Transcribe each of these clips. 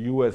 US।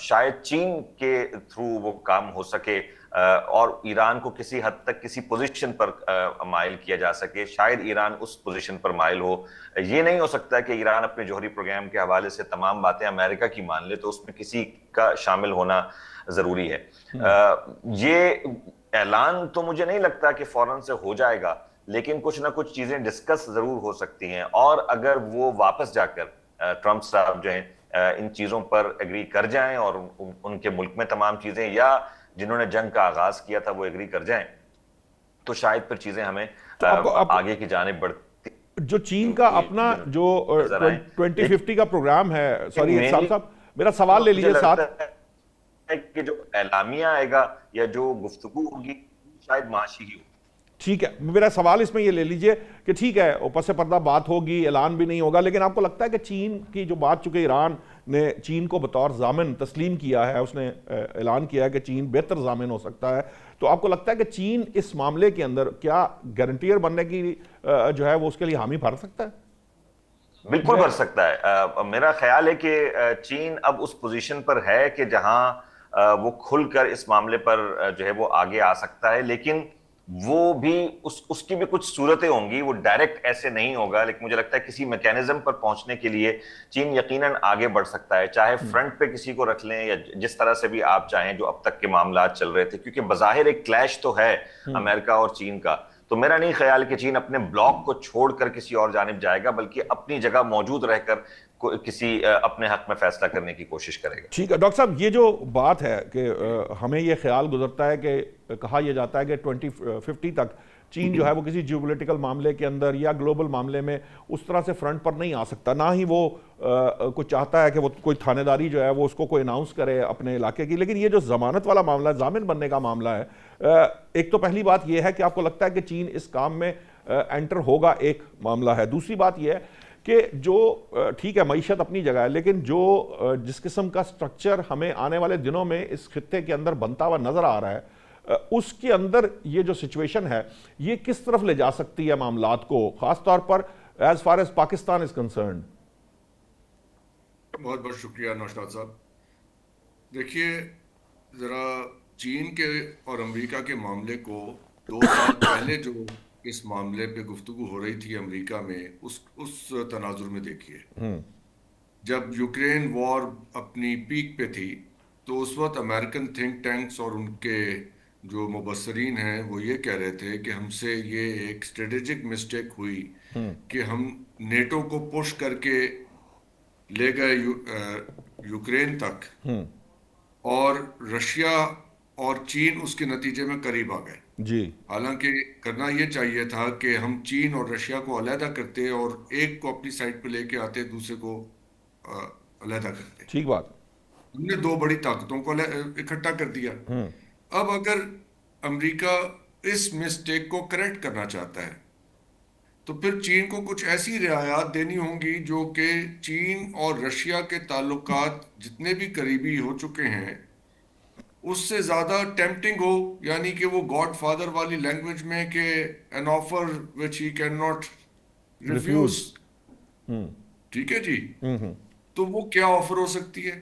شاید چین کے تھرو وہ کام ہو سکے اور ایران کو کسی حد تک کسی پوزیشن پر مائل کیا جا سکے. شاید ایران اس پوزیشن پر مائل ہو. یہ نہیں ہو سکتا کہ ایران اپنے جوہری پروگرام کے حوالے سے تمام باتیں امریکہ کی مان لے, تو اس میں کسی کا شامل ہونا ضروری ہے. یہ اعلان تو مجھے نہیں لگتا کہ فوراً سے ہو جائے گا, لیکن کچھ نہ کچھ چیزیں ڈسکس ضرور ہو سکتی ہیں. اور اگر وہ واپس جا کر ٹرمپ صاحب جو ہیں ان چیزوں پر ایگری کر جائیں اور ان کے ملک میں تمام چیزیں, یا جنہوں نے جنگ کا آغاز کیا تھا وہ ایگری کر جائیں, تو شاید پھر چیزیں ہمیں آگے کی جانب بڑھتی. جو چین کا اپنا جو 2050 کا پروگرام ہے, سوری صاحب میرا سوال لے لیجئے ساتھ, کہ جو اعلامیہ آئے گا یا جو گفتگو ہوگی شاید معاشی ہی ہوگی. ٹھیک ہے, میرا سوال اس میں یہ لے لیجئے کہ ٹھیک ہے اوپر سے پردہ بات ہوگی, اعلان بھی نہیں ہوگا, لیکن آپ کو لگتا ہے کہ چین کی جو بات, چونکہ ایران نے چین کو بطور ضامن تسلیم کیا ہے, اس نے اعلان کیا ہے کہ چین بہتر ضامن ہو سکتا ہے, تو آپ کو لگتا ہے کہ چین اس معاملے کے اندر کیا گارنٹیئر بننے کی جو ہے وہ اس کے لیے حامی بھر سکتا ہے؟ بالکل بھر سکتا ہے. میرا خیال ہے کہ چین اب اس پوزیشن پر ہے کہ جہاں وہ کھل کر اس معاملے پر جو ہے وہ آگے آ سکتا ہے, لیکن وہ بھی اس کی بھی کچھ صورتیں ہوں گی. وہ ڈائریکٹ ایسے نہیں ہوگا, لیکن مجھے لگتا ہے کسی میکینزم پر پہنچنے کے لیے چین یقیناً آگے بڑھ سکتا ہے, چاہے فرنٹ پہ کسی کو رکھ لیں یا جس طرح سے بھی آپ چاہیں جو اب تک کے معاملات چل رہے تھے, کیونکہ بظاہر ایک کلیش تو ہے امریکہ اور چین کا. تو میرا نہیں خیال کہ چین اپنے بلاک کو چھوڑ کر کسی اور جانب جائے گا, بلکہ اپنی جگہ موجود رہ کر کسی اپنے حق میں فیصلہ کرنے کی کوشش کرے گا. ٹھیک ہے ڈاکٹر صاحب, یہ جو بات ہے کہ ہمیں یہ خیال گزرتا ہے کہ کہا یہ جاتا ہے کہ 2050 تک چین جو ہے وہ کسی جیو پولیٹیکل معاملے کے اندر یا گلوبل معاملے میں اس طرح سے فرنٹ پر نہیں آ سکتا, نہ ہی وہ کوئی چاہتا ہے کہ وہ کوئی تھانے داری جو ہے وہ اس کو کوئی اناؤنس کرے اپنے علاقے کی. لیکن یہ جو ضمانت والا معاملہ ہے, ضامن بننے کا معاملہ ہے, ایک تو پہلی بات یہ ہے کہ آپ کو لگتا ہے کہ چین اس کام میں انٹر ہوگا, ایک معاملہ ہے. دوسری بات یہ ہے کہ جو ٹھیک ہے معیشت اپنی جگہ ہے, لیکن جو جس قسم کا سٹرکچر ہمیں آنے والے دنوں میں اس خطے کے اندر بنتا ہوا نظر آ رہا ہے, اس کے اندر یہ جو سچویشن ہے یہ کس طرف لے جا سکتی ہے معاملات کو, خاص طور پر as far as Pakistan is concerned? بہت بہت شکریہ نوشاد صاحب. دیکھیے ذرا چین کے اور امریکہ کے معاملے کو 2 سال پہلے جو اس معاملے پہ گفتگو ہو رہی تھی امریکہ میں, اس تناظر میں دیکھیے. جب یوکرین وار اپنی پیک پہ تھی تو اس وقت امریکن تھنک ٹینکس اور ان کے جو مبصرین ہیں وہ یہ کہہ رہے تھے کہ ہم سے یہ ایک اسٹریٹجک مسٹیک ہوئی کہ ہم نیٹو کو پش کر کے لے گئے یوکرین تک, اور رشیا اور چین اس کے نتیجے میں قریب آ گئے. جی, حالانکہ کرنا یہ چاہیے تھا کہ ہم چین اور رشیا کو علیحدہ کرتے اور ایک کو اپنی سائڈ پہ لے کے آتے, دوسرے کو علیحدہ کرتے. ٹھیک بات. ہم نے 2 بڑی طاقتوں کو اکٹھا کر دیا. اب اگر امریکہ اس مسٹیک کو کریکٹ کرنا چاہتا ہے تو پھر چین کو کچھ ایسی رعایات دینی ہوں گی جو کہ چین اور رشیا کے تعلقات جتنے بھی قریبی ہو چکے ہیں اس سے زیادہ ٹیمپٹنگ ہو, یعنی کہ وہ گاڈ فادر والی لینگویج میں کہ an offer which he cannot refuse. ٹھیک ہے جی, تو وہ کیا آفر ہو سکتی ہے؟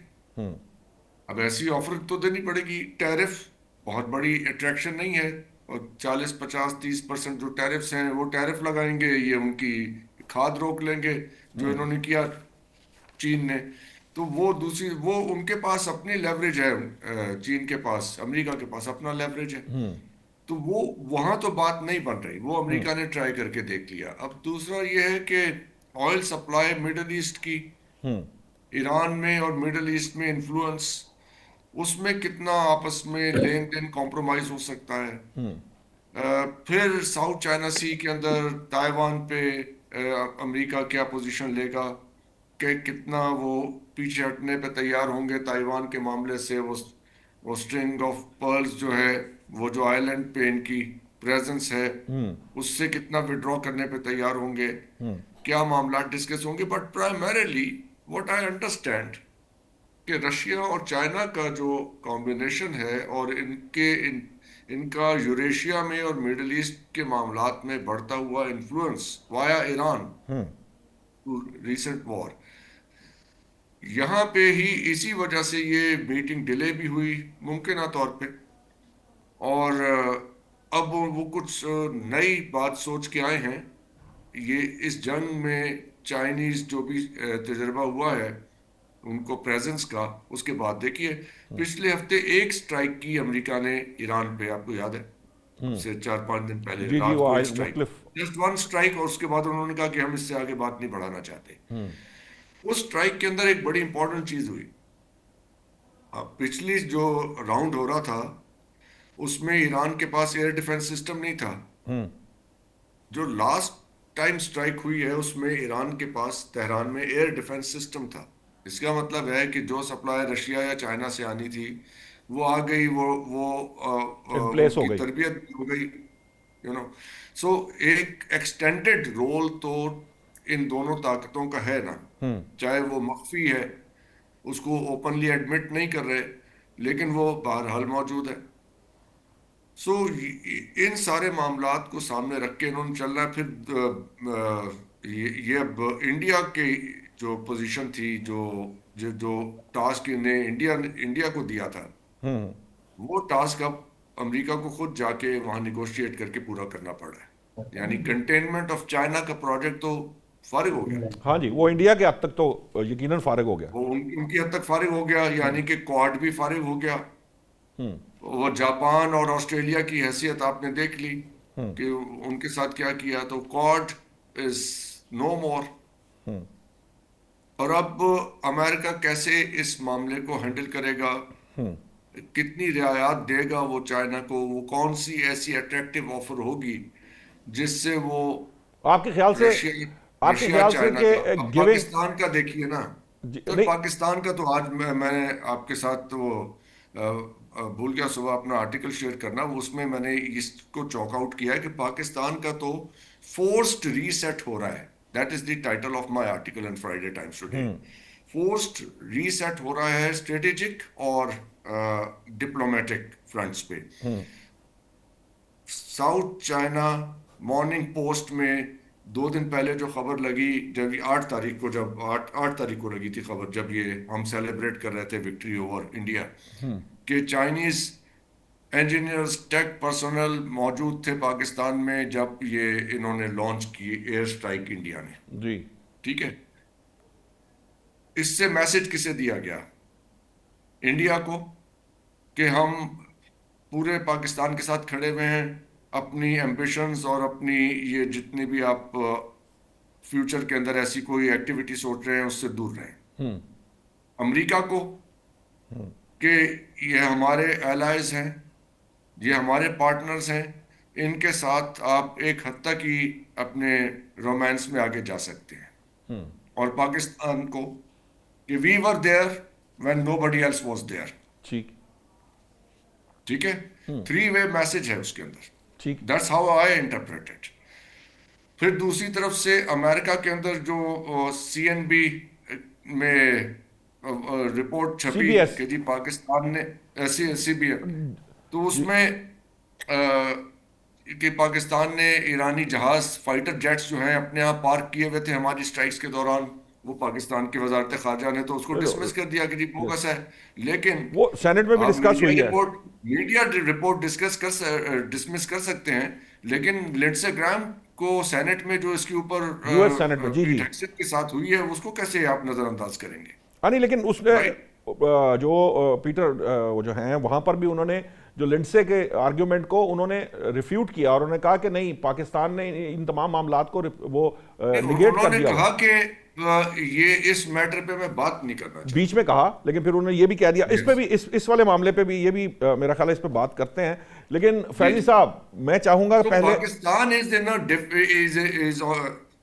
اب ایسی آفر تو دینی پڑے گی. ٹیرف بہت بڑی اٹریکشن نہیں ہے, اور 40, 50, 30% جو ٹیرفز ہیں وہ ٹیرف لگائیں گے, یہ ان کی کھاد روک لیں گے جو انہوں نے کیا چین نے. تو وہ دوسری, وہ ان کے پاس اپنی لیوریج ہے, چین کے پاس, امریکہ کے پاس اپنا لیوریج ہے. تو وہ وہاں تو بات نہیں بن رہی, وہ امریکہ نے ٹرائی کر کے دیکھ لیا. اب دوسرا یہ ہے کہ آئل سپلائی مڈل ایسٹ کی, ایران میں اور مڈل ایسٹ میں انفلوئنس, اس میں کتنا آپس میں لین دین کمپرومائز ہو سکتا ہے. پھر ساؤتھ چائنا سی کے اندر تائیوان پہ امریکہ کیا پوزیشن لے گا, کہ کتنا وہ پیچھے ہٹنے پہ تیار ہوں گے تائیوان کے معاملے سے. وہ اسٹرنگ آف پرلز جو ہے, وہ جو آئی لینڈ پہ ان کی پریزنس ہے, اس سے کتنا وڈرا کرنے پہ تیار ہوں گے, کیا معاملات ڈسکس ہوں گے. But primarily what I understand کہ رشیا اور چائنا کا جو کمبینیشن ہے اور ان کا یوریشیا میں اور مڈل ایسٹ کے معاملات میں بڑھتا ہوا انفلوئنس وایا ایران ریسنٹ وار, یہاں پہ ہی اسی وجہ سے یہ میٹنگ ڈیلے بھی ہوئی ممکنہ طور پہ، اور اب وہ کچھ نئی بات سوچ کے آئے ہیں. یہ اس جنگ میں چائنیز جو بھی تجربہ ہوا ہے ان کو پریزنس کا، اس کے بعد دیکھیے پچھلے ہفتے ایک سٹرائک کی امریکہ نے ایران پہ، آپ کو یاد ہے، اب سے 4-5 دن پہلے جی جی، رات وہ کو ایک سٹرائک، مختلف. جسٹ ون سٹرائک، اور اس کے بعد انہوں نے کہا کہ ہم اس سے آگے بات نہیں بڑھانا چاہتے. اس سٹرائک کے اندر ایک بڑی امپورٹنٹ چیز ہوئی. پچھلی جو راؤنڈ ہو رہا تھا اس میں ایران کے پاس ایئر ڈیفنس سسٹم نہیں تھا. جو لاسٹ ٹائم سٹرائک ہوئی ہے اس میں ایران کے پاس تہران میں ایئر ڈیفنس سسٹم تھا. اس کا مطلب ہے کہ جو سپلائی رشیا یا چائنا سے آنی تھی وہ آ گئی، ان ان پلیس ہو کی گئی. تربیت بھی ہو گئی، سو ایک ایکسٹینڈڈ رول تو ان دونوں طاقتوں کا ہے نا، چاہے وہ مخفی ہے، اس کو اوپنلی ایڈمٹ نہیں کر رہے، لیکن وہ بہرحال موجود ہے. سو ان سارے معاملات کو سامنے رکھ کے انہوں نے چل رہا ہے. پھر یہ اب انڈیا کی جو پوزیشن تھی، جو ٹاسک نے انڈیا کو دیا تھا، وہ ٹاسک اب امریکہ کو خود جا کے وہاں نیگوشیٹ کر کے پورا کرنا پڑا ہے. یعنی کنٹینمنٹ آف چائنا کا پروجیکٹ تو فارغ ہو گیا، ہاں جی، وہ انڈیا کے حد تک تو یقیناً فارغ ہو گیا. وہ ان کی حد تک فارغ ہو گیا، یعنی کہ کوڈ بھی فارغ ہو گیا. وہ جاپان اور آسٹریلیا کی حیثیت آپ نے دیکھ لی کہ ان کے ساتھ کیا کیا، تو کوڈ از نو مور. اور اب امریکہ کیسے اس معاملے کو ہینڈل کرے گا، کتنی رعایات دے گا وہ چائنا کو، وہ کون سی ایسی اٹریکٹیو آفر ہوگی جس سے وہ آپ کے خیال سے رشیا چائنا کہ کا. اب گیونگ پاکستان کا دیکھیے نا، تو نہیں. پاکستان کا تو آج میں نے آپ کے ساتھ وہ بھول گیا صبح اپنا آرٹیکل شیئر کرنا، اس میں میں نے اس کو چوک آؤٹ کیا ہے کہ پاکستان کا تو فورسڈ ریسیٹ ہو رہا ہے. That is the title of my article in Friday Times today. Forced reset ہو رہا ہے اسٹریٹجک اور ڈپلومیٹک فرنٹس پہ. ساؤتھ چائنا مارننگ پوسٹ میں 2 دن پہلے جو خبر لگی، جب 8 تاریخ کو لگی تھی خبر، جب یہ ہم سیلیبریٹ کر رہے تھے وکٹری اوور انڈیا، کہ چائنیز انجینئرز ٹیک پرسنل موجود تھے پاکستان میں جب یہ انہوں نے لانچ کی ایئر سٹرائک انڈیا نے. جی ٹھیک ہے، اس سے میسج کسے دیا گیا؟ انڈیا کو، کہ ہم پورے پاکستان کے ساتھ کھڑے ہوئے ہیں، اپنی ایمبیشنز اور اپنی یہ جتنی بھی آپ فیوچر کے اندر ایسی کوئی ایکٹیویٹی سوچ رہے ہیں اس سے دور رہیں. امریکہ کو کہ یہ ہمارے الائز ہیں، یہ ہمارے پارٹنرز ہیں، ان کے ساتھ آپ ایک حد تک ہی اپنے رومانس میں آگے جا سکتے ہیں. اور پاکستان کو کہ we were there when nobody else was there. ٹھیک ہے، 3 وے میسج ہے اس کے اندر. ٹھیک. That's how I interpret it. پھر دوسری طرف سے امریکہ کے اندر جو سی این بی میں رپورٹ چھپی CBS. کہ جی پاکستان نے سی بی ایس، تو اس میں کہ پاکستان نے ایرانی جہاز فائٹر جیٹس جو ہیں اپنے آپ پارک کیے ہوئے تھے ہماری سٹرائکس کے دوران. وہ پاکستان کی وزارت خارجہ نے تو اس کو ڈسمس کر دیا کہ جی بوگس ہے. لیکن وہ سینٹ میں بھی آپ ڈسکس ہوئی ہے. میڈیا رپورٹ ڈسمس کر سکتے ہیں، لیکن لنڈسے گرام کو سینٹ میں جو اس کے اوپر US سینٹ میں، جی پیٹ جی ہیگسٹ کے ساتھ ہوئی ہے، اس کو کیسے آپ نظر انداز کریں گے؟ نہیں، لیکن اس نے جو پیٹر وہ جو ہیں وہاں پر بھی انہوں نے جو لنڈسے کے آرگیومنٹ کو انہوں نے ریفیوٹ کیا، اور انہوں نے کہا کہ نہیں، پاکستان نے ان تمام معاملات کو وہ نگیٹ کر دیا. انہوں نے کہا کہ یہ اس میٹر پہ میں بات نہیں کرنا چاہتا، بیچ میں کہا، لیکن پھر انہوں نے یہ بھی کہہ دیا. اس پہ بھی اس والے معاملے پہ بھی یہ بھی میرا خیال ہے اس پہ بات کرتے ہیں. لیکن فیضی صاحب میں چاہوں گا پہلے پاکستان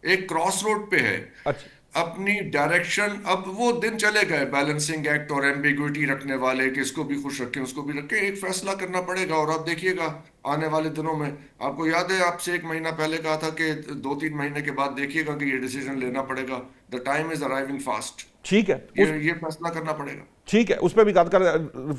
ایک کراس روڈ پہ ہے. اچھا اپنی ڈائریکشن، اب وہ دن چلے گئے بیلنسنگ ایکٹ اور ایمبیگوٹی رکھنے والے کہ اس کو بھی خوش رکھیں اس کو بھی رکھیں. ایک فیصلہ کرنا پڑے گا. اور آپ دیکھیے گا آنے والے دنوں میں، آپ کو یاد ہے آپ سے 1 مہینہ پہلے کہا تھا کہ 2-3 مہینے کے بعد دیکھیے گا کہ یہ ڈیسیجن لینا پڑے گا. The time is arriving fast. ٹھیک ہے، یہ فیصلہ کرنا پڑے گا. ٹھیک ہے، اس پہ بھی بات کر.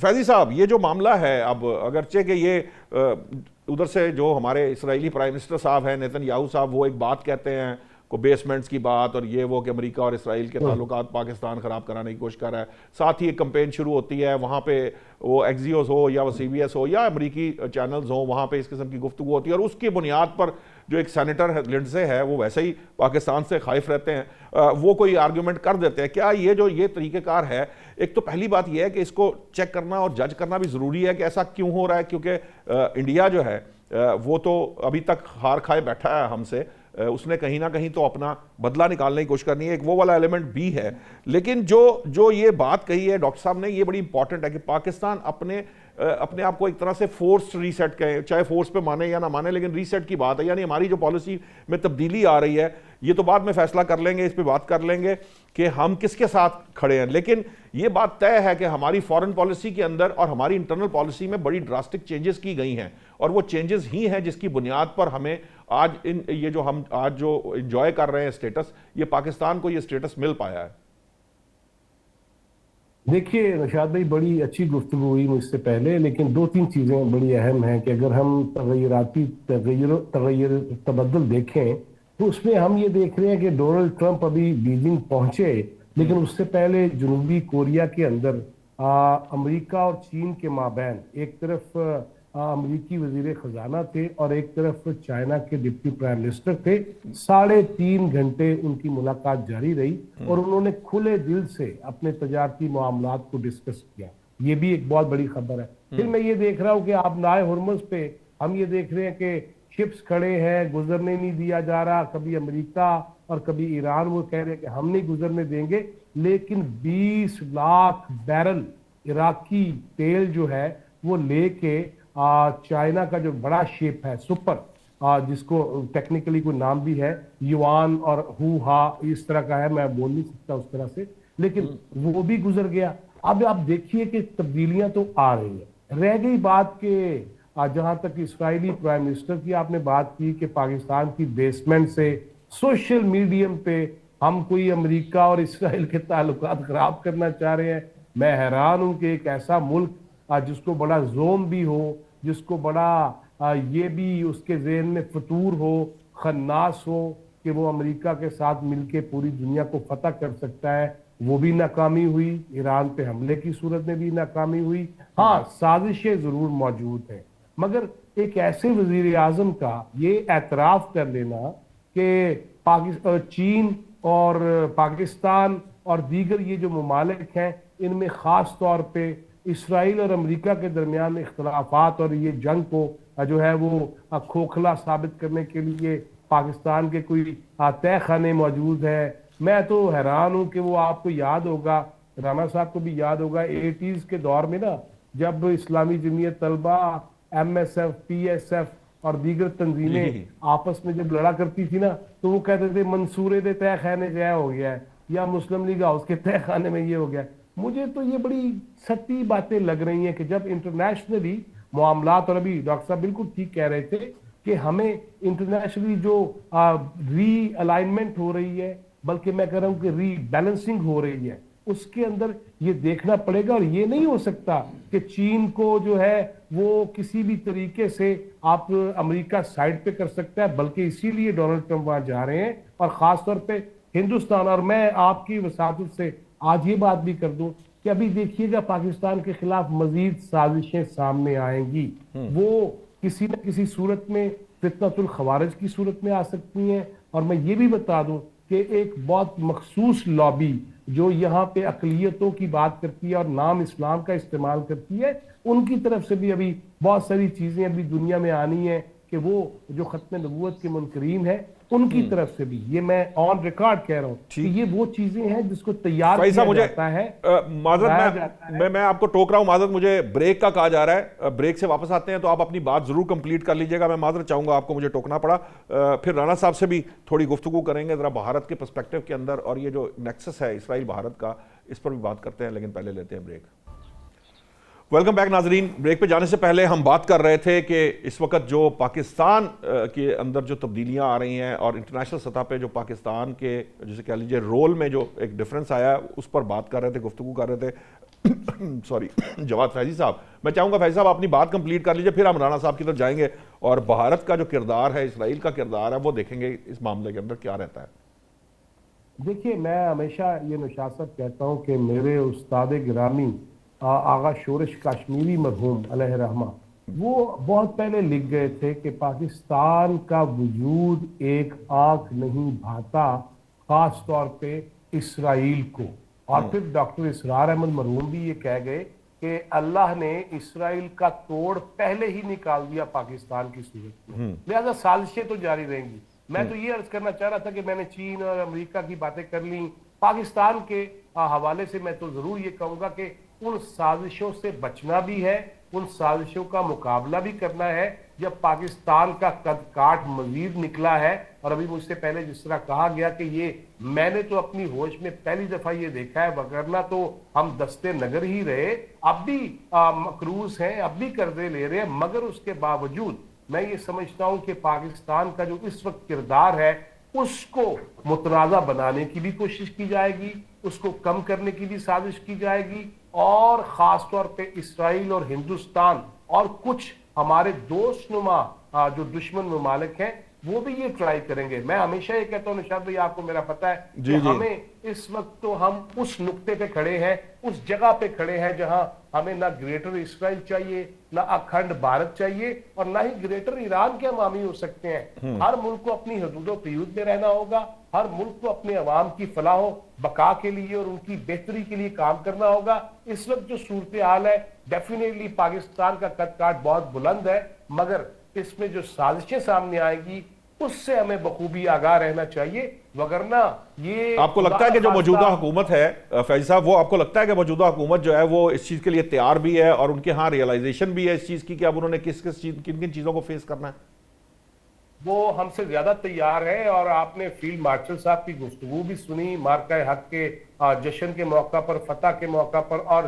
فیضی صاحب، یہ جو معاملہ ہے اب، اگرچہ کہ یہ ادھر سے جو ہمارے اسرائیلی پرائم منسٹر صاحب ہیں نیتن یاہو صاحب، وہ ایک بات کہتے ہیں، کو بیسمنٹس کی بات اور یہ وہ کہ امریکہ اور اسرائیل کے تعلقات پاکستان خراب کرانے کی کوشش کر رہا ہے. ساتھ ہی ایک کمپین شروع ہوتی ہے, وہاں پہ وہ ایکزیوز ہو یا وہ سی بی ایس ہو یا امریکی چینلز ہوں, وہاں پہ اس قسم کی گفتگو ہوتی ہے, اور اس کی بنیاد پر جو ایک سینیٹر لنڈزے ہے وہ ویسے ہی پاکستان سے خائف رہتے ہیں, وہ کوئی آرگیومنٹ کر دیتے ہیں. کیا یہ طریقہ کار ہے؟ ایک تو پہلی بات یہ ہے کہ اس کو چیک کرنا اور جج کرنا بھی ضروری ہے کہ ایسا کیوں ہو رہا ہے, کیونکہ انڈیا جو ہے وہ تو ابھی تک ہار کھائے بیٹھا ہے ہم سے, اس نے کہیں نہ کہیں تو اپنا بدلہ نکالنے کی کوشش کرنی ہے, ایک وہ والا ایلیمنٹ بھی ہے. لیکن جو یہ بات کہی ہے ڈاکٹر صاحب نے, یہ بڑی امپورٹنٹ ہے کہ پاکستان اپنے آپ کو ایک طرح سے فورس ریسیٹ کہیں, چاہے فورس پہ مانے یا نہ مانے, لیکن ریسیٹ کی بات ہے. یعنی ہماری جو پالیسی میں تبدیلی آ رہی ہے, یہ تو بعد میں فیصلہ کر لیں گے, اس پہ بات کر لیں گے کہ ہم کس کے ساتھ کھڑے ہیں, لیکن یہ بات طے ہے کہ ہماری فارن پالیسی کے اندر اور ہماری انٹرنل پالیسی میں بڑی ڈراسٹک چینجز کی گئی ہیں, اور وہ چینجز ہی ہیں جس کی بنیاد پر ہمیں آج یہ جو ہم آج جو انجوائے کر رہے ہیں اسٹیٹس, یہ پاکستان کو یہ اسٹیٹس مل پایا ہے. دیکھیے رشاد بھائی, بڑی اچھی گفتگو ہوئی مجھ سے پہلے, لیکن دو تین چیزیں بڑی اہم ہیں کہ اگر ہم تبدل دیکھیں تو اس میں ہم یہ دیکھ رہے ہیں کہ ڈونلڈ ٹرمپ ابھی بیجنگ پہنچے, لیکن اس سے پہلے جنوبی کوریا کے اندر امریکہ اور چین کے مابین ایک طرف امریکی وزیر خزانہ تھے اور ایک طرف چائنا کے ڈپٹی پرائم منسٹر تھے. 3.5 گھنٹے ان کی ملاقات جاری رہی اور انہوں نے کھلے دل سے اپنے تجارتی معاملات کو ڈسکس کیا. یہ بھی ایک بہت بڑی خبر ہے. پھر میں یہ دیکھ رہا ہوں کہ آپ نائے ہرمز پہ ہم یہ دیکھ رہے ہیں کہ شپس کھڑے ہیں, گزرنے نہیں دیا جا رہا, کبھی امریکہ اور کبھی ایران وہ کہہ رہے ہیں کہ ہم نہیں گزرنے دیں گے, لیکن 20 لاکھ بیرل عراقی تیل جو ہے وہ لے کے چائنا کا جو بڑا شیپ ہے سپر, جس کو ٹیکنیکلی کوئی نام بھی ہے یوان اور ہو ہا اس طرح کا ہے, میں بول نہیں سکتا اس طرح سے, لیکن وہ بھی گزر گیا. اب آپ دیکھیے کہ تبدیلیاں تو آ رہی ہیں. رہ گئی بات کہ جہاں تک اسرائیلی پرائم منسٹر کی آپ نے بات کی کہ پاکستان کی بیسمنٹ سے سوشل میڈیم پہ ہم کوئی امریکہ اور اسرائیل کے تعلقات خراب کرنا چاہ رہے ہیں. میں حیران ہوں کہ ایک ایسا ملک جس کو بڑا زوم بھی ہو, جس کو بڑا یہ بھی اس کے ذہن میں فطور ہو, خناس ہو کہ وہ امریکہ کے ساتھ مل کے پوری دنیا کو فتح کر سکتا ہے, وہ بھی ناکامی ہوئی. ایران پہ حملے کی صورت میں بھی ناکامی ہوئی. ہاں سازشیں ضرور موجود ہیں, مگر ایک ایسے وزیر اعظم کا یہ اعتراف کر لینا کہ چین اور پاکستان اور دیگر یہ جو ممالک ہیں ان میں خاص طور پہ اسرائیل اور امریکہ کے درمیان اختلافات اور یہ جنگ کو جو ہے وہ کھوکھلا ثابت کرنے کے لیے پاکستان کے کوئی طے خانے موجود ہیں. میں تو حیران ہوں کہ وہ آپ کو یاد ہوگا, رانا صاحب کو بھی یاد ہوگا, 80s کے دور میں نا جب Islami Jamiat Talaba, M S F, P S F اور دیگر تنظیمیں آپس میں جب لڑا کرتی تھی نا تو وہ کہتے تھے منصورے دے طے خانے جو ہو گیا ہے, یا مسلم لیگ ہاؤس کے طے خانے میں یہ ہو گیا ہے. مجھے تو یہ بڑی سچی باتیں لگ رہی ہیں کہ جب انٹرنیشنلی معاملات, اور ابھی ڈاکٹر صاحب بالکل ٹھیک کہہ رہے تھے کہ ہمیں انٹرنیشنلی جو ری الائنمنٹ ہو رہی ہے, بلکہ میں کہہ رہا ہوں کہ ری بیلنسنگ ہو رہی ہے, اس کے اندر یہ دیکھنا پڑے گا. اور یہ نہیں ہو سکتا کہ چین کو جو ہے وہ کسی بھی طریقے سے آپ امریکہ سائڈ پہ کر سکتا ہے, بلکہ اسی لیے ڈونلڈ ٹرمپ وہاں جا رہے ہیں, اور خاص طور پہ ہندوستان. اور میں آپ کی وساطت سے آج یہ بات بھی کر دوں کہ ابھی دیکھیے گا پاکستان کے خلاف مزید سازشیں سامنے آئیں گی, وہ کسی نہ کسی صورت میں فتنۃ الخوارج کی صورت میں آ سکتی ہیں. اور میں یہ بھی بتا دوں کہ ایک بہت مخصوص لابی جو یہاں پہ اقلیتوں کی بات کرتی ہے اور نام اسلام کا استعمال کرتی ہے, ان کی طرف سے بھی ابھی بہت ساری چیزیں ابھی دنیا میں آنی ہیں کہ وہ جو ختم نبوت کے منکرین ہیں ان کی طرف سے بھی, یہ میں آن ریکارڈ کہہ رہا ہوں کہ یہ وہ چیزیں ہیں جس کو تیار کیا جاتا ہے. معذرت میں آپ کو ٹوک رہا ہوں, معذرت مجھے بریک کا کہا جا رہا ہے, بریک سے واپس آتے ہیں تو آپ اپنی بات ضرور کمپلیٹ کر لیجئے گا. میں معذرت چاہوں گا آپ کو, مجھے ٹوکنا پڑا. پھر رانا صاحب سے بھی تھوڑی گفتگو کریں گے ذرا بھارت کے پرسپیکٹیو کے اندر, اور یہ جو نیکسس ہے اسرائیل بھارت کا, اس پر بھی بات کرتے ہیں, لیکن پہلے لیتے ہیں بریک. ویلکم بیک ناظرین. بریک پہ جانے سے پہلے ہم بات کر رہے تھے کہ اس وقت جو پاکستان کے اندر جو تبدیلیاں آ رہی ہیں اور انٹرنیشنل سطح پہ جو پاکستان کے جسے کہہ لیجیے رول میں جو ایک ڈفرنس آیا ہے اس پر بات کر رہے تھے, گفتگو کر رہے تھے. سوری جواد فیضی صاحب، میں چاہوں گا فیضی صاحب اپنی بات کمپلیٹ کر لیجئے، پھر ہم رانا صاحب کی طرف جائیں گے اور بھارت کا جو کردار ہے، اسرائیل کا کردار ہے، وہ دیکھیں گے اس معاملے کے اندر کیا رہتا ہے۔ دیکھیے میں ہمیشہ یہ نشاست کہتا ہوں کہ میرے استاد گرامی آغا شورش کاشمیری مرحوم علیہ رحمہ وہ بہت پہلے لکھ گئے تھے کہ پاکستان کا وجود ایک آنکھ نہیں بھاتا خاص طور پہ اسرائیل کو، اور پھر ڈاکٹر اسرار احمد مرحوم بھی یہ کہہ گئے کہ اللہ نے اسرائیل کا توڑ پہلے ہی نکال دیا پاکستان کی صورت میں، لہذا سازشیں تو جاری رہیں گی۔ میں تو یہ عرض کرنا چاہ رہا تھا کہ میں نے چین اور امریکہ کی باتیں کر لیں، پاکستان کے حوالے سے میں تو ضرور یہ کہوں گا کہ ان سازشوں سے بچنا بھی ہے، ان سازشوں کا مقابلہ بھی کرنا ہے جب پاکستان کا قد کاٹ مزید نکلا ہے۔ اور ابھی مجھ سے پہلے جس طرح کہا گیا کہ یہ میں نے تو اپنی ہوش میں پہلی دفعہ یہ دیکھا ہے، وگرنہ تو ہم دستے نگر ہی رہے، اب بھی مقروض ہیں، اب بھی قرضے لے رہے ہیں، مگر اس کے باوجود میں یہ سمجھتا ہوں کہ پاکستان کا جو اس وقت کردار ہے اس کو متنازع بنانے کی بھی کوشش کی جائے گی، اس کو کم کرنے کی بھی سازش کی جائے گی، اور خاص طور پہ اسرائیل اور ہندوستان اور کچھ ہمارے دوست نما جو دشمن ممالک ہیں وہ بھی یہ ٹرائی کریں گے۔ میں ہمیشہ یہ کہتا ہوں نشاط بھائی، آپ کو میرا پتہ ہے کہ ہمیں اس وقت تو ہم اس نقطے پہ کھڑے ہیں، اس جگہ پہ کھڑے ہیں جہاں ہمیں نہ گریٹر اسرائیل چاہیے، نہ اکھنڈ بھارت چاہیے، اور نہ ہی گریٹر ایران کے ہم حامی ہو سکتے ہیں۔ ہر ملک کو اپنی حدود و قیود میں رہنا ہوگا، ہر ملک کو اپنے عوام کی فلاح و بقا کے لیے اور ان کی بہتری کے لیے کام کرنا ہوگا۔ اس وقت جو صورتحال ہے ڈیفینیٹلی پاکستان کا قد کاٹ بہت بلند ہے، مگر اس میں جو سازشیں سامنے آئیں گی اس سے ہمیں بخوبی آگاہ رہنا چاہیے، وگرنہ یہ آپ کو لگتا ہے کہ جو موجودہ حکومت ہے فیض صاحب، وہ آپ کو لگتا ہے کہ موجودہ حکومت جو ہے وہ اس چیز کے لیے تیار بھی ہے اور ان کے ہاں ریئلائزیشن بھی ہے اس چیز کی کہ اب انہوں نے کن کن چیزوں کو فیس کرنا ہے؟ وہ ہم سے زیادہ تیار ہے، اور آپ نے فیلڈ مارشل صاحب کی گفتگو بھی سنی مارکہ حق کے جشن کے موقع پر، فتح کے موقع پر اور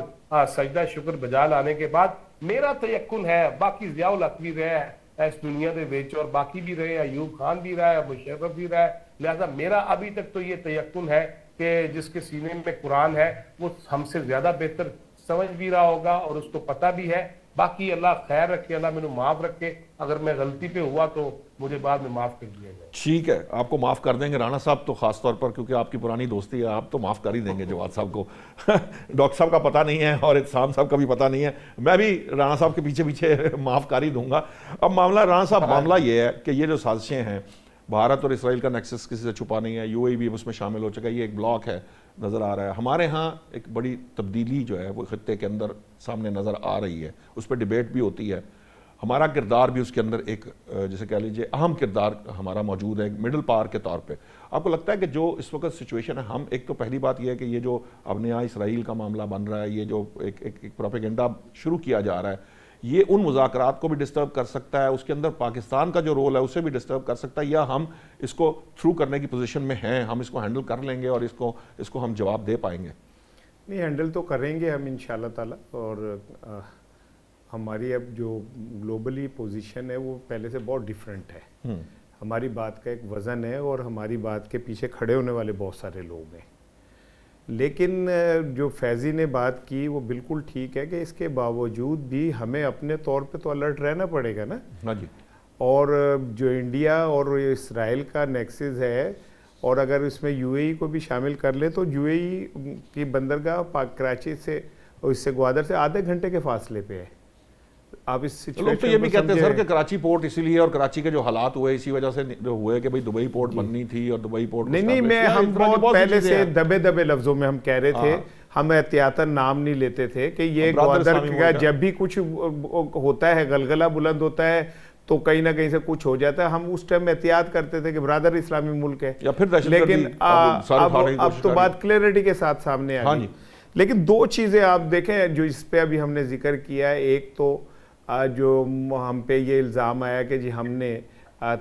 سجدہ شکر بجا لانے کے بعد میرا تیقن ہے، باقی ضیاء الحق بھی رہے اس دنیا دے وچ اور باقی بھی رہے، ایوب خان بھی رہا ہے، مشرف بھی رہا ہے، لہذا میرا ابھی تک تو یہ تیقن ہے کہ جس کے سینے میں قرآن ہے وہ ہم سے زیادہ بہتر سمجھ بھی رہا ہوگا اور اس کو پتہ بھی ہے۔ باقی اللہ خیر رکھے، اللہ مجھے معاف رکھے، اگر میں غلطی پہ ہوا تو مجھے بعد میں معاف کر دیا جائے۔ ٹھیک ہے، آپ کو معاف کر دیں گے رانا صاحب، تو خاص طور پر کیونکہ آپ کی پرانی دوستی ہے، آپ تو معاف کر ہی دیں گے جواد صاحب کو۔ ڈاکٹر صاحب کا پتہ نہیں ہے اور اتسام صاحب کا بھی پتہ نہیں ہے، میں بھی رانا صاحب کے پیچھے پیچھے معاف کر ہی دوں گا۔ اب معاملہ رانا صاحب، معاملہ یہ ہے کہ یہ جو سازشیں ہیں، بھارت اور اسرائیل کا نیکسس کسی سے چھپا نہیں ہے، یو اے ای بھی اس میں شامل ہو چکا ہے، یہ ایک بلاک ہے نظر آ رہا ہے۔ ہمارے ہاں ایک بڑی تبدیلی جو ہے وہ خطے کے اندر سامنے نظر آ رہی ہے، اس پہ ڈیبیٹ بھی ہوتی ہے، ہمارا کردار بھی اس کے اندر ایک جیسے کہہ لیجئے اہم کردار ہمارا موجود ہے ایک مڈل پاور کے طور پہ۔ آپ کو لگتا ہے کہ جو اس وقت سچویشن ہے، ہم ایک تو پہلی بات یہ ہے کہ یہ جو اب نیا اسرائیل کا معاملہ بن رہا ہے، یہ جو ایک پروپیگنڈا شروع کیا جا رہا ہے، یہ ان مذاکرات کو بھی ڈسٹرب کر سکتا ہے، اس کے اندر پاکستان کا جو رول ہے اسے بھی ڈسٹرب کر سکتا ہے، یا ہم اس کو تھرو کرنے کی پوزیشن میں ہیں، ہم اس کو ہینڈل کر لیں گے اور اس کو ہم جواب دے پائیں گے؟ نہیں، ہینڈل تو کریں گے ہم انشاءاللہ تعالی، اور ہماری اب جو گلوبلی پوزیشن ہے وہ پہلے سے بہت ڈیفرنٹ ہے۔ ہماری بات کا ایک وزن ہے اور ہماری بات کے پیچھے کھڑے ہونے والے بہت سارے لوگ ہیں، لیکن جو فیضی نے بات کی وہ بالکل ٹھیک ہے کہ اس کے باوجود بھی ہمیں اپنے طور پہ تو الرٹ رہنا پڑے گا نا۔ ہاں جی۔ اور جو انڈیا اور اسرائیل کا نیکسس ہے، اور اگر اس میں یو اے ای کو بھی شامل کر لے تو یو اے ای کی بندرگاہ کراچی سے اور اس سے گوادر سے آدھے گھنٹے کے فاصلے پہ ہے۔ آپ اس لوگ تو یہ بھی کہتے ہیں سر کہ کراچی پورٹ اسی لیے، اور کراچی کے جو حالات ہوئے اسی وجہ سے ہوئے کہ بھئی دبئی پورٹ بننی تھی اور دبئی پورٹ نہیں ہم بہت پہلے سے دبے لفظوں میں ہم کہہ رہے تھے، ہم احتیاطاً نام نہیں لیتے تھے کہ یہ گوادر کا جب بھی کچھ ہوتا ہے، غلغلہ بلند ہوتا ہے تو کہیں نہ کہیں سے کچھ ہو جاتا ہے، ہم اس ٹائم احتیاط کرتے تھے کہ برادر اسلامی ملک ہے، لیکن اب تو بات کلیئرٹی کے ساتھ سامنے آ گئی۔ لیکن دو چیزیں آپ دیکھیں جو اس پہ ابھی ہم نے ذکر کیا ہے، ایک تو جو ہم پہ یہ الزام آیا کہ جی ہم نے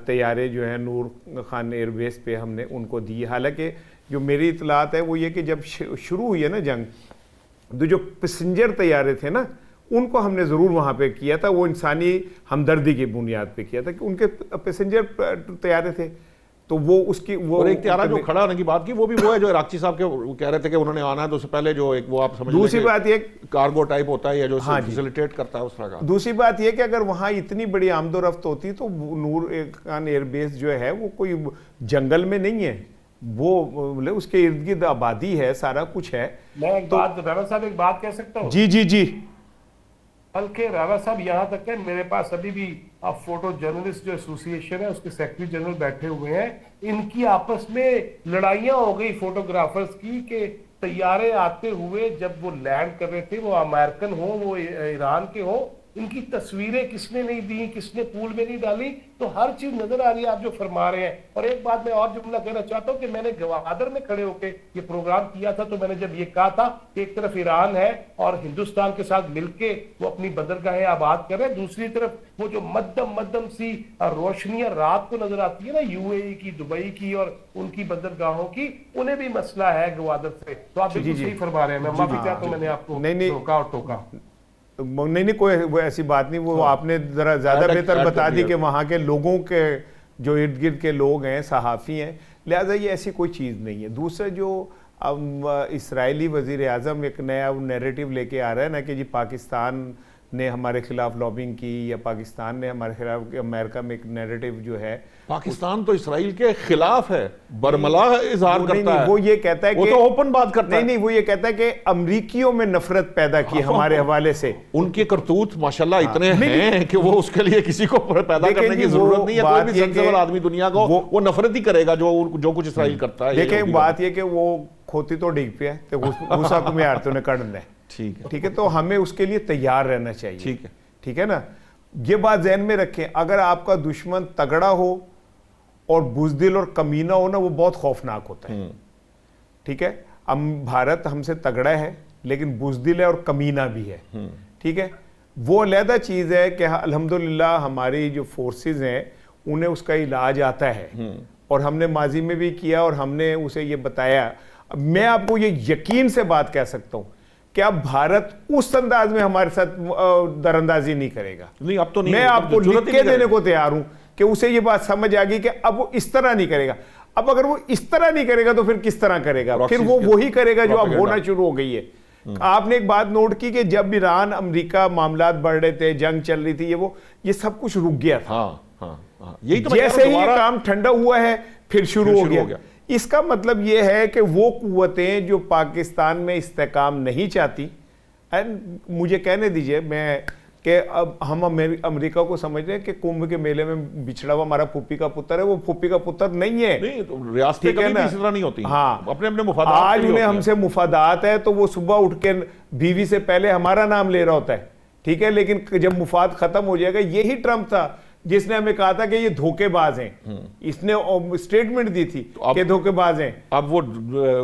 طیارے جو ہیں نور خان ایئر بیس پہ ہم نے ان کو دی، حالانکہ جو میری اطلاعات ہے وہ یہ کہ جب شروع ہوئی ہے نا جنگ، تو جو پیسنجر طیارے تھے نا ان کو ہم نے ضرور وہاں پہ کیا تھا، وہ انسانی ہمدردی کی بنیاد پہ کیا تھا کہ ان کے پیسنجر طیارے تھے، تو وہ اس کی وہ اور ایک طیارہ جو کھڑا ہونے کی بات کی وہ بھی وہ ہے جو عراقچی صاحب کے کہہ رہے تھے کہ انہوں نے آنا ہے، تو اس سے پہلے جو ایک وہ آپ سمجھ لیں دوسری بات یہ کارگو ٹائپ ہوتا ہے یا جو فیسیلیٹیٹ کرتا ہے اس طرح کا. دوسری بات یہ کہ اگر وہاں اتنی بڑی آمد و رفت ہوتی تو نور خان ایئر بیس جو ہے وہ کوئی جنگل میں نہیں ہے، وہ اس کے ارد گرد آبادی ہے، سارا کچھ ہے. میں ایک بات رانا صاحب ایک بات کہہ سکتا ہوں؟ جی بلکہ رانا صاحب یہاں تک ہے میرے پاس ابھی بھی فوٹو جرنلسٹ جو ایسوسی ایشن ہے اس کے سیکرٹری جنرل بیٹھے ہوئے ہیں، ان کی آپس میں لڑائیاں ہو گئی فوٹوگرافرز کی کہ طیارے آتے ہوئے جب وہ لینڈ کر رہے تھے، وہ امریکن ہوں وہ ایران کے ہوں، ان کی تصویریں کس نے نہیں دی، کس نے پول میں نہیں ڈالی، تو ہر چیز نظر آ رہی ہے آپ جو فرما رہے ہیں. اور ایک بات میں اور جملہ کہنا چاہتا ہوں کہ میں نے گوادر میں کھڑے ہو کے یہ پروگرام کیا تھا، تو میں نے جب یہ کہا تھا کہ ایک طرف ایران ہے اور ہندوستان کے ساتھ مل کے وہ اپنی بندرگاہیں آباد کر رہے ہیں، دوسری طرف وہ جو مدھم سی روشنیاں رات کو نظر آتی ہے نا یو اے ای کی، دبئی کی اور ان کی بندرگاہوں کی، انہیں بھی مسئلہ ہے گوادر سے. تو آپ بالکل صحیح فرما رہے ہیں. میں معافی چاہتا ہوں میں نے آپ کو روکا اور ٹوکا. نہیں کوئی وہ ایسی بات نہیں، وہ آپ نے ذرا زیادہ بہتر بتا دی کہ وہاں کے لوگوں کے جو ارد گرد کے لوگ ہیں صحافی ہیں، لہٰذا یہ ایسی کوئی چیز نہیں ہے. دوسرا جو اسرائیلی وزیر اعظم ایک نیا نیریٹو لے کے آ رہا ہے نا کہ جی پاکستان نے ہمارے خلاف لابنگ کی یا پاکستان نے ہمارے خلاف، امریکہ میں ایک نیریٹو جو ہے پاکستان تو اسرائیل کے خلاف ہے، برملا اظہار کرتا ہے. وہ یہ کہتا ہے کہ وہ تو اوپن بات کرتا ہے. نہیں وہ یہ کہتا ہے کہ امریکیوں میں نفرت پیدا کی ہمارے حوالے سے. ان کے کرتوت ماشاءاللہ اتنے ہیں کہ وہ اس کے لیے کسی کو پیدا کرنے کی ضرورت نہیں ہے. کوئی بھی سنسیبل آدمی دنیا کو وہ نفرت ہی کرے گا جو کچھ اسرائیل کرتا ہے. دیکھیں بات یہ کہ وہ کھوتی تو ڈگ پہ ہے تو غصہ کو میں آرتوں نے کڑن دے. ٹھیک ہے، تو ہمیں اس کے لیے تیار رہنا چاہیے. ٹھیک ہے نا، یہ بات ذہن میں رکھیں. اگر آپ کا دشمن تگڑا ہو اور بزدل اور کمینہ ہو نا، وہ بہت خوفناک ہوتا ہے. ٹھیک ہے، بھارت ہم سے تگڑا ہے لیکن بزدل ہے اور کمینہ بھی ہے. ٹھیک ہے، وہ علیحدہ چیز ہے کہ الحمدللہ ہماری جو فورسز ہیں انہیں اس کا علاج آتا ہے، اور ہم نے ماضی میں بھی کیا اور ہم نے اسے یہ بتایا. میں آپ کو یہ یقین سے بات کہہ سکتا ہوں کہ اب بھارت اس انداز میں ہمارے ساتھ دراندازی نہیں کرے گا. نہیں اب تو نہیں، میں آپ کو لکھ کے دینے کو تیار ہوں کہ اسے یہ بات سمجھ آ گئی کہ اب وہ اس طرح نہیں کرے گا. اب اگر وہ اس طرح نہیں کرے گا تو پھر کس طرح کرے گا؟ پھر وہ وہی کرے گا جو اب ہونا شروع ہو گئی ہے. آپ نے ایک بات نوٹ کی کہ جب ایران امریکہ معاملات بڑھ رہے تھے، جنگ چل رہی تھی، یہ سب کچھ رک گیا تھا. جیسے ہی یہ کام ٹھنڈا ہوا ہے پھر شروع ہو گیا. اس کا مطلب یہ ہے کہ وہ قوتیں جو پاکستان میں استحکام نہیں چاہتی، مجھے کہنے دیجئے میں کہ اب ہم امریکہ کو سمجھ رہے ہیں کہ کمبھ کے میلے میں بچھڑا ہوا ہمارا پھوپھی کا پتر ہے. وہ پھوپھی کا پتر نہیں ہے. ریاستیں کبھی بھی اسی طرح نہیں ہوتی. ہاں، اپنے مفادات. آج انہیں ہم سے مفادات ہے تو وہ صبح اٹھ کے بیوی سے پہلے ہمارا نام لے رہا ہوتا ہے. ٹھیک ہے، لیکن جب مفاد ختم ہو جائے گا، یہی ٹرمپ تھا جس نے ہمیں کہا تھا کہ یہ دھوکے باز ہیں. اس نے سٹیٹمنٹ دی تھی کہ دھوکے باز ہیں. اب وہ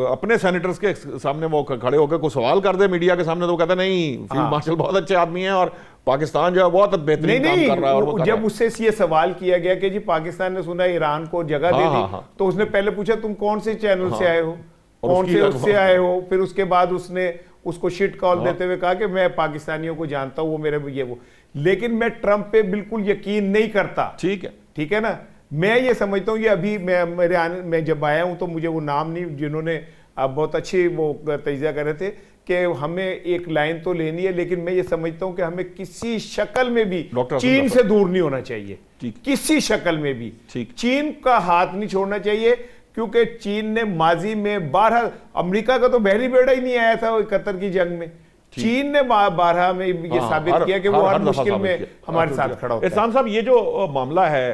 اپنے سینیٹرز کے سامنے وہ کھڑے ہو کے کوئی سوال کر دے میڈیا کے سامنے تو وہ کہتا نہیں فیلڈ مارشل بہت اچھے آدمی ہیں اور پاکستان جو ہے بہت بہترین کام کر رہا ہے. اور جب اس سے یہ سوال کیا گیا کہ جی پاکستان نے سنا ایران کو جگہ دے دی، تو اس نے پہلے پوچھا تم کون سے چینل سے آئے ہو، کون سے اس سے آئے ہو. پھر اس کے بعد اس نے اس کو شٹ کال دیتے ہوئے کہا کہ میں پاکستانیوں کو جانتا ہوں، وہ میرے یہ وہ. لیکن میں ٹرمپ پہ بالکل یقین نہیں کرتا. ٹھیک ہے نا، میں یہ سمجھتا ہوں، یہ ابھی میں جب آیا ہوں تو مجھے وہ نام نہیں، جنہوں نے بہت اچھی وہ تجزیہ کر رہے تھے کہ ہمیں ایک لائن تو لینی ہے، لیکن میں یہ سمجھتا ہوں کہ ہمیں کسی شکل میں بھی چین سے دور نہیں ہونا چاہیے. کسی شکل میں بھی چین کا ہاتھ نہیں چھوڑنا چاہیے، کیونکہ چین نے ماضی میں بارہ، امریکہ کا تو بحری بیڑا ہی نہیں آیا تھا قطر کی جنگ میں. چین نے بارہا میں یہ ثابت کیا کہ وہ ہر مشکل میں ہمارے ساتھ کھڑا ہوتا ہے. احسان صاحب، یہ جو معاملہ ہے،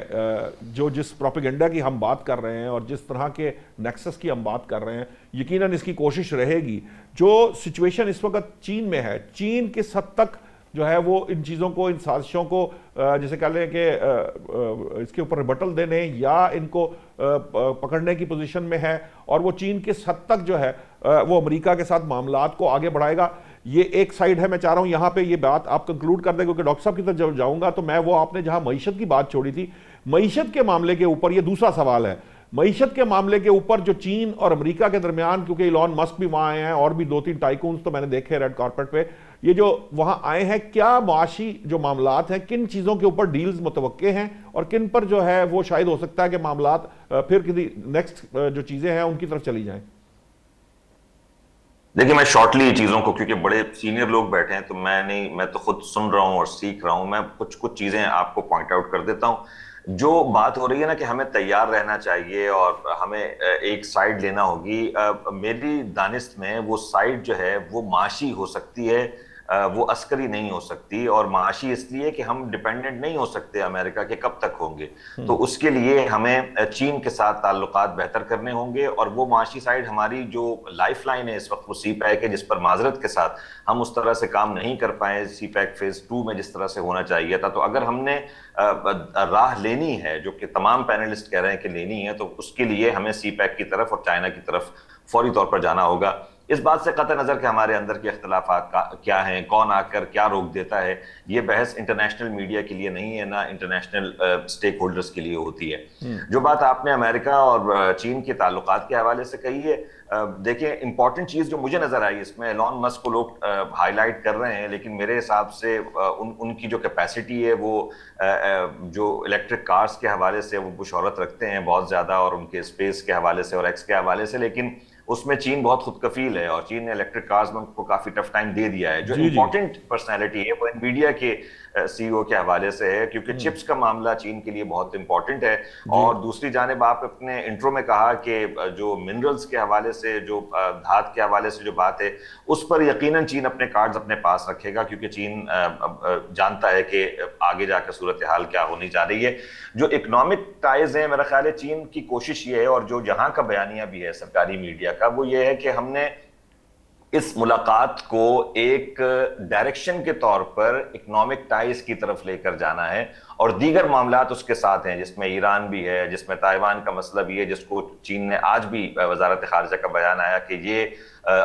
جو جس پروپیگنڈا کی ہم بات کر رہے ہیں اور جس طرح کے نیکسس کی ہم بات کر رہے ہیں، یقیناً اس کی کوشش رہے گی. جو سچویشن اس وقت چین میں ہے، چین کس حد تک جو ہے وہ ان چیزوں کو، ان سازشوں کو جیسے کہہ لیں کہ اس کے اوپر ریبٹل دینے یا ان کو پکڑنے کی پوزیشن میں ہے، اور وہ چین کس حد تک جو ہے وہ امریکہ کے ساتھ معاملات کو آگے بڑھائے گا. یہ ایک سائیڈ ہے. میں چاہ رہا ہوں یہاں پہ یہ بات آپ کنکلوڈ کر دیں، کیونکہ ڈاکٹر صاحب کی طرف جب جاؤں گا تو میں وہ آپ نے جہاں معیشت کی بات چھوڑی تھی، معیشت کے معاملے کے اوپر یہ دوسرا سوال ہے. معیشت کے معاملے کے اوپر جو چین اور امریکہ کے درمیان، کیونکہ ایلون مسک بھی وہاں آئے ہیں اور بھی 2-3 ٹائکونز تو میں نے دیکھے ریڈ کارپٹ پہ، یہ جو وہاں آئے ہیں کیا معاشی جو معاملات ہیں کن چیزوں کے اوپر ڈیلز متوقع ہیں اور کن پر جو ہے وہ شاید ہو سکتا ہے کہ معاملات پھر کسی نیکسٹ جو چیزیں ہیں ان کی طرف چلی جائیں؟ دیکھیں میں شارٹلی چیزوں کو، کیونکہ بڑے سینئر لوگ بیٹھے ہیں تو میں تو خود سن رہا ہوں اور سیکھ رہا ہوں، میں کچھ چیزیں آپ کو پوائنٹ آؤٹ کر دیتا ہوں۔ جو بات ہو رہی ہے نا کہ ہمیں تیار رہنا چاہیے اور ہمیں ایک سائیڈ لینا ہوگی، میری دانست میں وہ سائیڈ جو ہے وہ معاشی ہو سکتی ہے، وہ عسکری نہیں ہو سکتی، اور معاشی اس لیے کہ ہم ڈیپینڈنٹ نہیں ہو سکتے امریکہ کے، کب تک ہوں گے؟ تو اس کے لیے ہمیں چین کے ساتھ تعلقات بہتر کرنے ہوں گے، اور وہ معاشی سائیڈ ہماری جو لائف لائن ہے اس وقت وہ سی پیک ہے، جس پر معذرت کے ساتھ ہم اس طرح سے کام نہیں کر پائے سی پیک فیز 2 میں جس طرح سے ہونا چاہیے تھا۔ تو اگر ہم نے راہ لینی ہے، جو کہ تمام پینلسٹ کہہ رہے ہیں کہ لینی ہے، تو اس کے لیے ہمیں سی پیک کی طرف اور چائنا کی طرف فوری طور پر جانا ہوگا۔ اس بات سے قطع نظر کہ ہمارے اندر کے اختلافات کیا ہیں، کون آ کر کیا روک دیتا ہے، یہ بحث انٹرنیشنل میڈیا کے لیے نہیں ہے، نہ انٹرنیشنل سٹیک ہولڈرز کے لیے ہوتی ہے۔ جو بات آپ نے امریکہ اور چین کے تعلقات کے حوالے سے کہی ہے، دیکھیں امپورٹنٹ چیز جو مجھے نظر آئی اس میں، ایلون مسک کو لوگ ہائی لائٹ کر رہے ہیں، لیکن میرے حساب سے ان کی جو کیپیسٹی ہے وہ جو الیکٹرک کارز کے حوالے سے وہ شہرت رکھتے ہیں بہت زیادہ، اور ان کے اسپیس کے حوالے سے اور ایکس کے حوالے سے، لیکن اس میں چین بہت خود کفیل ہے، اور چین نے الیکٹرک کارز میں کو کافی ٹف ٹائم دے دیا ہے۔ جو امپورٹنٹ پرسنالٹی ہے وہ انویڈیا کے سی او کے حوالے سے ہے، کیونکہ چپس کا معاملہ چین کے لیے بہت امپورٹنٹ ہے۔ اور دوسری جانب آپ اپنے انٹرو میں کہا کہ جو منرلز کے حوالے سے، جو دھات کے حوالے سے جو بات ہے، اس پر یقیناً چین اپنے کارڈز اپنے پاس رکھے گا، کیونکہ چین جانتا ہے کہ آگے جا کر صورتحال کیا ہونی جا رہی ہے۔ جو اکنامک ٹائز ہیں، میرا خیال ہے چین کی کوشش یہ ہے، اور جو یہاں کا بیانیہ بھی ہے سرکاری میڈیا کا، وہ یہ ہے کہ ہم نے اس ملاقات کو ایک ڈائریکشن کے طور پر اکنامک ٹائز کی طرف لے کر جانا ہے، اور دیگر معاملات اس کے ساتھ ہیں، جس میں ایران بھی ہے، جس میں تائیوان کا مسئلہ بھی ہے، جس کو چین نے آج بھی وزارت خارجہ کا بیان آیا کہ یہ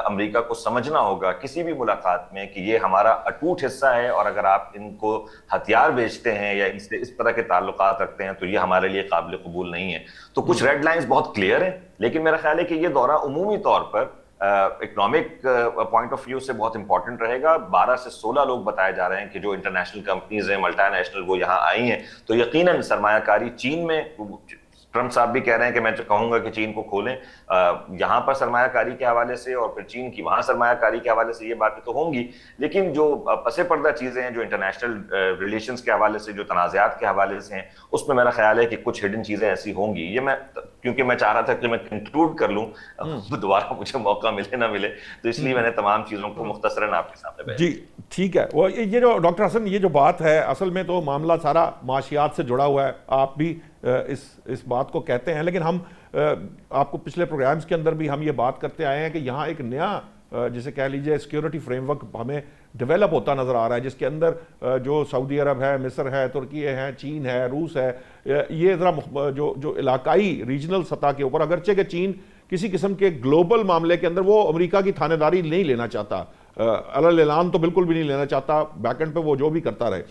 امریکہ کو سمجھنا ہوگا کسی بھی ملاقات میں کہ یہ ہمارا اٹوٹ حصہ ہے، اور اگر آپ ان کو ہتھیار بیچتے ہیں یا ان سے اس طرح کے تعلقات رکھتے ہیں تو یہ ہمارے لیے قابل قبول نہیں ہے۔ تو کچھ ریڈ لائنز بہت کلیئر ہیں، لیکن میرا خیال ہے کہ یہ دورہ عمومی طور پر اکنامک پوائنٹ آف ویو سے بہت امپورٹنٹ رہے گا۔ 12 سے 16 لوگ بتائے جا رہے ہیں کہ جو انٹرنیشنل کمپنیز ہیں، ملٹی نیشنل، وہ یہاں آئی ہیں، تو یقیناً سرمایہ کاری چین میں، ٹرمپ صاحب بھی کہہ رہے ہیں کہ میں کہوں گا کہ چین کو کھولیں، یہاں پر سرمایہ کاری کے حوالے سے، اور پھر چین کی وہاں سرمایہ کاری کے حوالے سے یہ باتیں تو ہوں گی، لیکن جو پس پردہ چیزیں ہیں، جو انٹرنیشنل ریلیشنز کے حوالے سے، جو تنازعات کے حوالے سے ہیں، اس میں میرا خیال ہے کہ کچھ ہڈن چیزیں ایسی ہوں گی۔ یہ میں کیونکہ میں چاہ رہا تھا کہ میں کنکلوڈ کر لوں، دوبارہ مجھے موقع ملے نہ ملے، تو اس لیے میں نے تمام چیزوں کو مختصراً آپ کے سامنے بیان کیا۔ جی ٹھیک ہے۔ وہ یہ جو ڈاکٹر حسن یہ جو بات ہے، اصل میں تو معاملہ سارا معاشیات سے جڑا ہوا ہے، آپ بھی اس بات کو کہتے ہیں، لیکن ہم آپ کو پچھلے پروگرامز کے اندر بھی ہم یہ بات کرتے آئے ہیں کہ یہاں ایک نیا جسے کہہ لیجئے سیکیورٹی فریم ورک ہمیں ڈیولپ ہوتا نظر آ رہا ہے، جس کے اندر جو سعودی عرب ہے، مصر ہے، ترکی ہے، چین ہے، روس ہے، یہ ذرا جو علاقائی ریجنل سطح کے اوپر، اگرچہ کہ چین کسی قسم کے گلوبل معاملے کے اندر وہ امریکہ کی تھانے داری نہیں لینا چاہتا، علی اعلان تو بالکل بھی نہیں لینا چاہتا، بیک اینڈ پہ وہ جو بھی کرتا رہے۔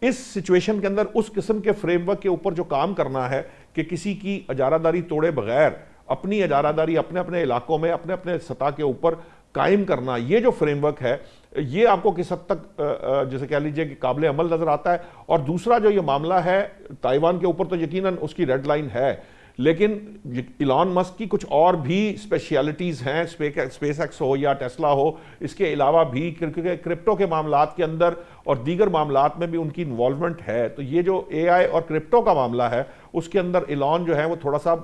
اس سچویشن کے اندر اس قسم کے فریم ورک کے اوپر جو کام کرنا ہے کہ کسی کی اجارہ داری توڑے بغیر اپنی اجارہ داری اپنے اپنے علاقوں میں اپنے اپنے سطح کے اوپر قائم کرنا، یہ جو فریم ورک ہے یہ آپ کو کس حد تک جیسے کہہ لیجئے کہ قابل عمل نظر آتا ہے؟ اور دوسرا جو یہ معاملہ ہے تائیوان کے اوپر، تو یقیناً اس کی ریڈ لائن ہے، لیکن ایلان مسک کی کچھ اور بھی اسپیشیلٹیز ہیں، اسپیس ایکس ہو یا ٹیسلا ہو، اس کے علاوہ بھی کرپٹو کے معاملات کے اندر اور دیگر معاملات میں بھی ان کی انوالومنٹ ہے۔ تو یہ جو اے آئی اور کرپٹو کا معاملہ ہے، اس کے اندر ایلان جو ہے وہ تھوڑا سا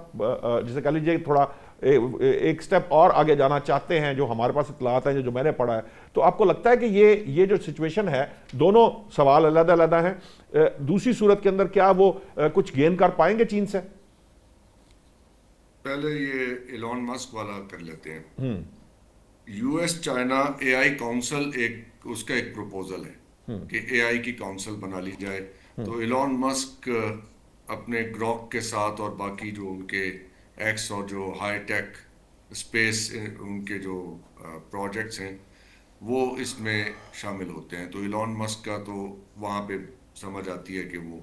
جیسے کہہ لیجیے تھوڑا ایک سٹیپ اور آگے جانا چاہتے ہیں، جو ہمارے پاس اطلاعات ہیں، جو میں نے پڑھا ہے۔ تو آپ کو لگتا ہے کہ یہ جو سچویشن ہے، دونوں سوال علیحدہ علیحدہ ہیں، دوسری صورت کے اندر کیا وہ کچھ گین کر پائیں گے چین سے؟ پہلے یہ ایلون مسک والا کر لیتے ہیں۔ یو ایس چائنا اے آئی کاؤنسل اس کا ایک پروپوزل ہے کہ اے آئی کی کاؤنسل بنا لی جائے، تو ایلون مسک اپنے گروک کے ساتھ اور باقی جو ان کے ایکس اور جو ہائی ٹیک اسپیس ان کے جو پروجیکٹس ہیں وہ اس میں شامل ہوتے ہیں۔ تو ایلون مسک کا تو وہاں پہ سمجھ آتی ہے کہ وہ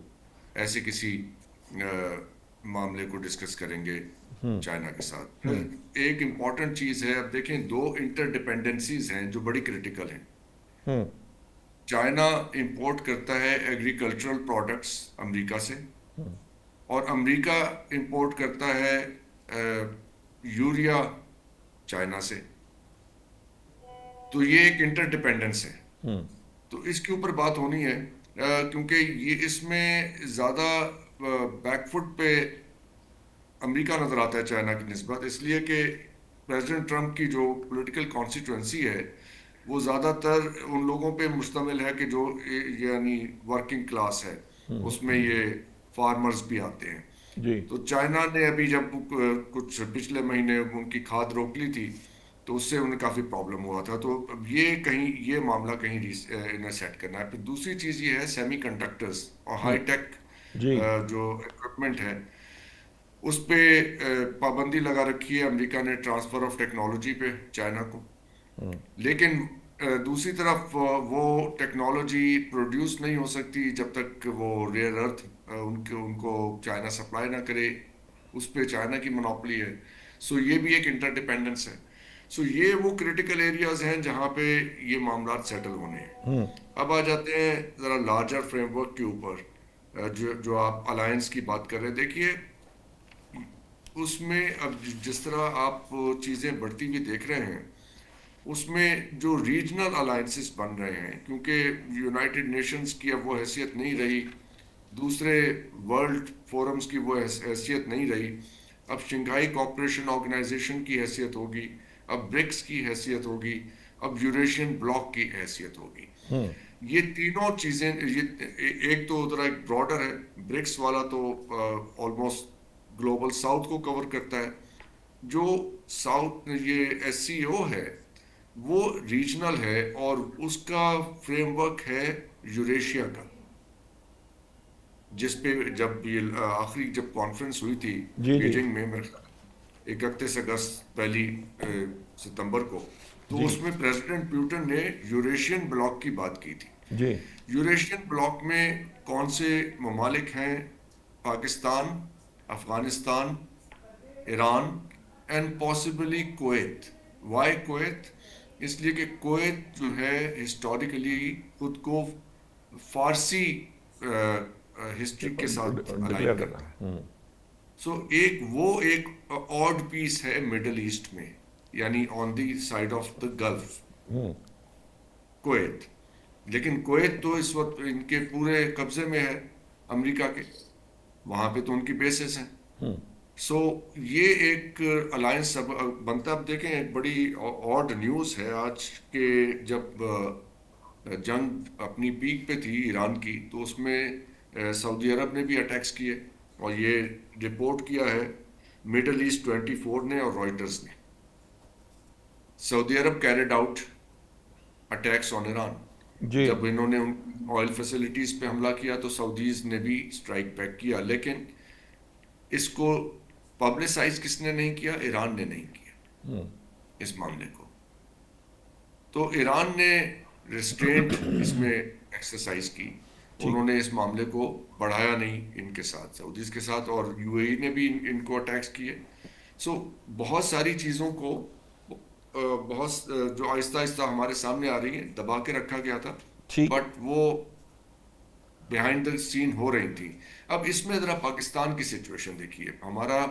ایسے کسی معاملے کو ڈسکس کریں گے چائنا کے ساتھ۔ ایک امپورٹنٹ چیز ہے، اب دیکھیں دو انٹر ڈیپینڈنسیز ہیں جو بڑی کریٹیکل ہیں۔ چائنا امپورٹ کرتا ہے ایگریکلچرل پروڈکٹس امریکہ سے، اور امریکہ امپورٹ کرتا ہے یوریا چائنا سے. تو یہ ایک انٹر ڈیپینڈنس ہے. تو اس کے اوپر بات ہونی ہے، کیونکہ یہ اس میں زیادہ بیک فٹ پہ امریکہ نظر آتا ہے چائنا کی نسبت، اس لیے کہ پریزیڈنٹ ٹرمپ کی جو پولیٹیکل کانسٹیٹوئنسی ہے وہ زیادہ تر ان لوگوں پہ مشتمل ہے کہ جو یعنی ورکنگ کلاس ہے، اس میں یہ فارمرز بھی آتے ہیں. جی تو چائنا نے ابھی جب کچھ پچھلے مہینے ان کی کھاد روک لی تھی تو اس سے انہیں کافی پرابلم ہوا تھا. تو اب یہ معاملہ کہیں انہیں سیٹ کرنا ہے. پھر دوسری چیز یہ ہے سیمی کنڈکٹرز اور ہائی ٹیک جی جو اکوپمنٹ ہے، اس پہ پابندی لگا رکھی ہے امریکہ نے، ٹرانسفر آف ٹیکنالوجی پہ چائنا کو. لیکن دوسری طرف وہ ٹیکنالوجی پروڈیوس نہیں ہو سکتی جب تک وہ ریئر ارتھ ان کو چائنا سپلائی نہ کرے، اس پہ چائنا کی منوپلی ہے. سو یہ بھی ایک انٹر ڈیپینڈنس ہے. سو یہ وہ کریٹیکل ایریاز ہیں جہاں پہ یہ معاملات سیٹل ہونے ہیں. اب آ جاتے ہیں ذرا لارجر فریم ورک کے اوپر، جو آپ الائنس کی بات کر رہے. دیکھیے اس میں اب جس طرح آپ چیزیں بڑھتی ہوئی دیکھ رہے ہیں، اس میں جو ریجنل الائنسز بن رہے ہیں، کیونکہ یونائٹڈ نیشنز کی اب وہ حیثیت نہیں رہی، دوسرے ورلڈ فورمز کی وہ حیثیت نہیں رہی. اب شنگھائی کوآپریشن آرگنائزیشن کی حیثیت ہوگی، اب برکس کی حیثیت ہوگی، اب یوریشین بلاک کی حیثیت ہوگی. یہ تینوں چیزیں، ایک تو ذرا ایک براڈر ہے، برکس والا تو آلموسٹ گلوبل ساؤتھ کو کور کرتا ہے. جو ساؤتھ یہ ایس سی او ہے وہ ریجنل ہے، اور اس کا فریم ورک ہے یوریشیا کا، جس پہ جب یہ آخری جب کانفرنس ہوئی تھی بیجنگ میں 31 اگست 1 ستمبر کو، تو اس میں پریزیڈنٹ پیوٹن نے یوریشین بلاک کی بات کی تھی. جی یوریشین بلاک میں کون سے ممالک ہیں؟ Pakistan, Afghanistan, Iran and possibly Kuwait. Why Kuwait? اس لیے کہ کویت جو ہے ہسٹوریکلی خود کو فارسی ہسٹری کے ساتھ الائن کرتا ہے. سو ایک آڈ پیس ہے مڈل ایسٹ میں، یعنی on the side of the gulf Kuwait. لیکن کویت تو اس وقت ان کے پورے قبضے میں ہے امریکہ کے، وہاں پہ تو ان کی بیسز ہیں. سو یہ ایک الائنس بنتا. اب دیکھیں ایک بڑی آڈ نیوز ہے آج کہ جب جنگ اپنی پیک پہ تھی ایران کی، تو اس میں سعودی عرب نے بھی اٹیکس کیے، اور یہ رپورٹ کیا ہے مڈل ایسٹ 24 نے اور رائٹرز نے. سعودی عرب کیریڈ آؤٹ اٹیکس آن ایران. جب انہوں نے آئل فیسلٹیز پہ حملہ کیا تو سعودیز نے بھی اسٹرائک بیک کیا. لیکن اس کو پبلسائز کس نے نہیں کیا؟ ایران نے نہیں کیا اس معاملے کو. تو ایران نے ریسٹرینٹ اس میں ایکسرسائز کی، انہوں نے اس معاملے کو بڑھایا نہیں ان کے ساتھ، سعودیز کے ساتھ، اور یو اے ای نے بھی ان کو اٹیکس کیے. سو بہت ساری چیزوں کو بہت جو آہستہ آہستہ ہمارے سامنے آ رہی ہیں، دبا کے رکھا گیا تھا، بٹ وہ بیہائنڈ دا سین ہو رہی تھی. اب اس میں ذرا پاکستان کی سچویشن دیکھیے. ہمارا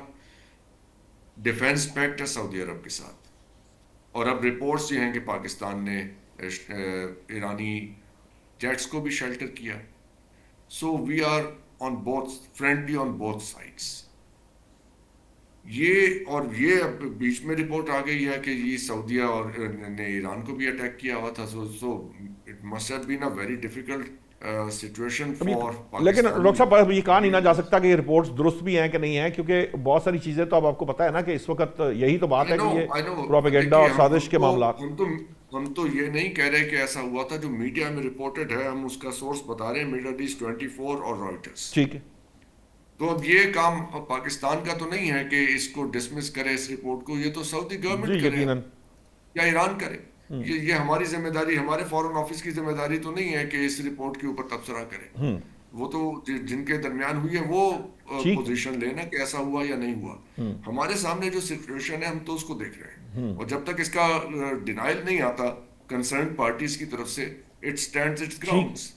ڈیفنس پیکٹ ہے سعودی عرب کے ساتھ، اور اب رپورٹس یہ ہیں کہ پاکستان نے ایرانی جیٹس کو بھی شیلٹر کیا. So we are on both friendly on both sides. یہ اب بیچ میں رپورٹ آ گئی ہے کہ یہ سعودیہ اور نے ایران کو بھی اٹیک کیا ہوا تھا. So it must have been a very difficult situation for Pakistan. لیکن ڈاکٹر صاحب یہ کہا نہیں نہ جا سکتا کہ یہ رپورٹس درست بھی ہیں کہ نہیں ہیں، کیونکہ بہت ساری چیزیں تو اب آپ کو پتا ہے نا کہ اس وقت یہی تو بات ہے کہ یہ پروپیگنڈا اور سازش کے معاملات. ہم تو یہ نہیں کہہ رہے کہ ایسا ہوا تھا، جو میڈیا میں رپورٹڈ ہے ہم اس کا سورس بتا رہے ہیں، مڈل ایسٹ 24 اور رائٹرز. ٹھیک ہے. تو اب یہ کام پاکستان کا تو نہیں ہے کہ اس کو ڈسمس کرے اس رپورٹ کو، یہ تو سعودی گورنمنٹ کرے یا ایران کرے. یہ ہماری ذمہ داری، ہمارے فارن آفس کی ذمہ داری تو نہیں ہے کہ اس رپورٹ کے اوپر تبصرہ کرے. وہ تو جن کے درمیان ہوئی ہے وہ پوزیشن لینا کہ ایسا ہوا یا نہیں ہوا. ہمارے سامنے جو سچویشن ہے ہم تو اس کو دیکھ رہے ہیں، اور جب تک اس کا ڈینائل نہیں آتا کنسرن پارٹیز کی طرف سے it stands its grounds.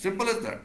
Simple as that.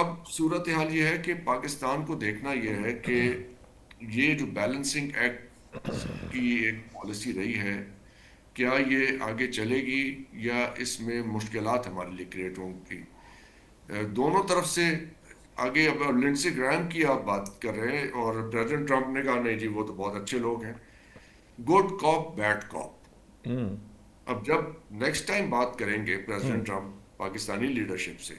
اب صورتحال یہ ہے کہ پاکستان کو دیکھنا یہ ہے کہ یہ جو بیلنسنگ ایکٹ کی ایک پالیسی رہی ہے کیا یہ آگے چلے گی یا اس میں مشکلات ہمارے لیے کریٹ ہوں گی. دونوں طرف سے آگے اب لنڈسی گرام کی آپ بات کر رہے ہیں اور پریزیڈنٹ ٹرمپ نے کہا نہیں جی وہ تو بہت اچھے لوگ ہیں. Good cop bad cop. اب جب نیکسٹ ٹائم بات کریں گے پریزیڈنٹ ٹرمپ پاکستانی لیڈرشپ سے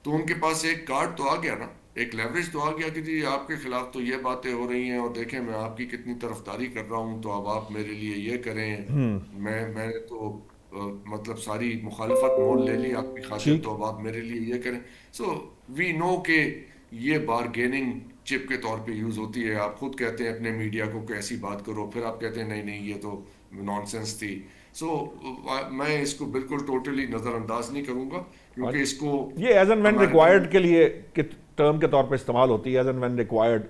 تو ان کے پاس ایک کارڈ تو آ گیا نا, ایک لیوریج تو آ گیا کہ جی آپ کے خلاف تو یہ باتیں ہو رہی ہیں اور دیکھیں میں آپ کی کتنی طرفداری کر رہا ہوں تو اب آپ میرے لیے یہ کریں. میں نے تو مطلب ساری مخالفت مول لے لی آپ کی خاطر تو اب آپ میرے لیے یہ کریں. سو وی نو کہ یہ بارگیننگ چپ کے طور پہ یوز ہوتی ہے. آپ خود کہتے ہیں اپنے میڈیا کو کہ ایسی بات کرو, پھر آپ کہتے ہیں نہیں نہیں یہ تو نان سینس تھی. سو میں اس کو بالکل ٹوٹلی نظر انداز نہیں کروں گا کیونکہ اس کو یہ ایز اینڈ وین ریکوائرڈ کے لیے ٹرم کے طور پہ استعمال ہوتی ہے. As and when required,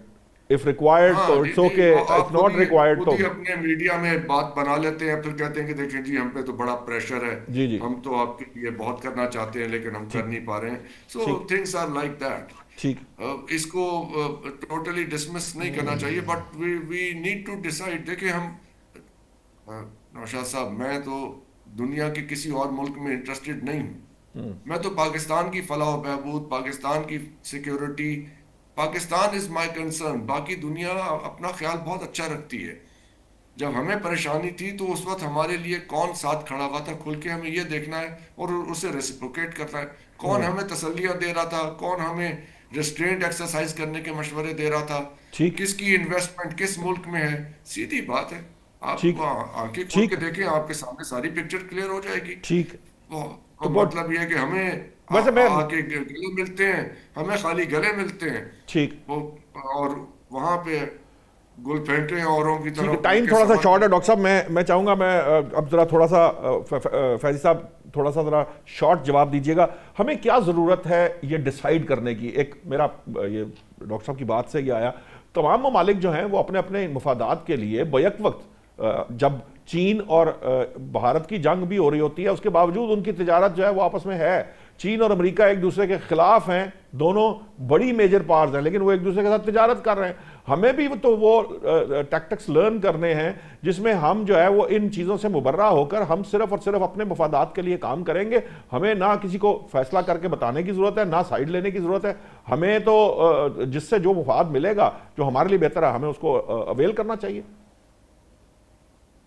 if required تو it's okay, if not required تو اپنے میڈیا میں بات بنا لیتے ہیں پھر کہتے ہیں کہ دیکھیں جی ہم پہ تو بڑا پریشر ہے, ہم تو آپ کے لیے بہت کرنا چاہتے ہیں لیکن ہم کر نہیں پا رہے ہیں. So things are like that. ٹھیک, اس کو ٹوٹلی ڈسمس نہیں کرنا چاہیے but we need to decide. دیکھیں ہم نوشاد صاحب میں تو دنیا کے کسی اور ملک میں انٹرسٹڈ نہیں ہوں. میں تو پاکستان کی فلاح و بہبود, پاکستان کی security, Pakistan is my concern. باقی دنیا اپنا خیال بہت اچھا رکھتی ہے. جب ہمیں پریشانی تھی تو اس وقت ہمارے لیے کون ساتھ کھڑا ہوا تھا کھل کے ہمیں یہ دیکھنا ہے اور اسے ریسپروکیٹ کرنا ہے. کون ہمیں تسلیاں دے رہا تھا, کون ہمیں ریسٹرینٹ ایکسرسائز کرنے کے مشورے دے رہا تھا, کس کی انویسٹمنٹ کس ملک میں ہے. سیدھی بات ہے, آپ آنکھیں کھول کے دیکھیں آپ کے سامنے ساری پکچر کلیئر ہو جائے گی. ٹھیک, مطلب یہ ہے کہ ہمیں آگے گلے ملتے ہیں, ہمیں خالی گلے ملتے ہیں. ٹھیک, اور وہاں پہ گل پھینٹے ہیں اوروں کی طرح. ٹائم تھوڑا سا شارٹ ہے ڈاکٹر صاحب, میں چاہوں گا میں اب ذرا تھوڑا سا فیضی صاحب تھوڑا سا ذرا شارٹ جواب دیجیے گا. ہمیں کیا ضرورت ہے یہ ڈیسائیڈ کرنے کی؟ ایک میرا یہ ڈاکٹر صاحب کی بات سے یہ آیا, تمام ممالک جو ہیں وہ اپنے اپنے مفادات کے لیے بیک وقت جب چین اور بھارت کی جنگ بھی ہو رہی ہوتی ہے اس کے باوجود ان کی تجارت جو ہے وہ آپس میں ہے. چین اور امریکہ ایک دوسرے کے خلاف ہیں, دونوں بڑی میجر پاورز ہیں لیکن وہ ایک دوسرے کے ساتھ تجارت کر رہے ہیں. ہمیں بھی تو وہ ٹیکٹکس لرن کرنے ہیں جس میں ہم جو ہے وہ ان چیزوں سے مبرہ ہو کر ہم صرف اور صرف اپنے مفادات کے لیے کام کریں گے. ہمیں نہ کسی کو فیصلہ کر کے بتانے کی ضرورت ہے, نہ سائیڈ لینے کی ضرورت ہے. ہمیں تو جس سے جو مفاد ملے گا جو ہمارے لیے بہتر ہے ہمیں اس کو اویل کرنا چاہیے.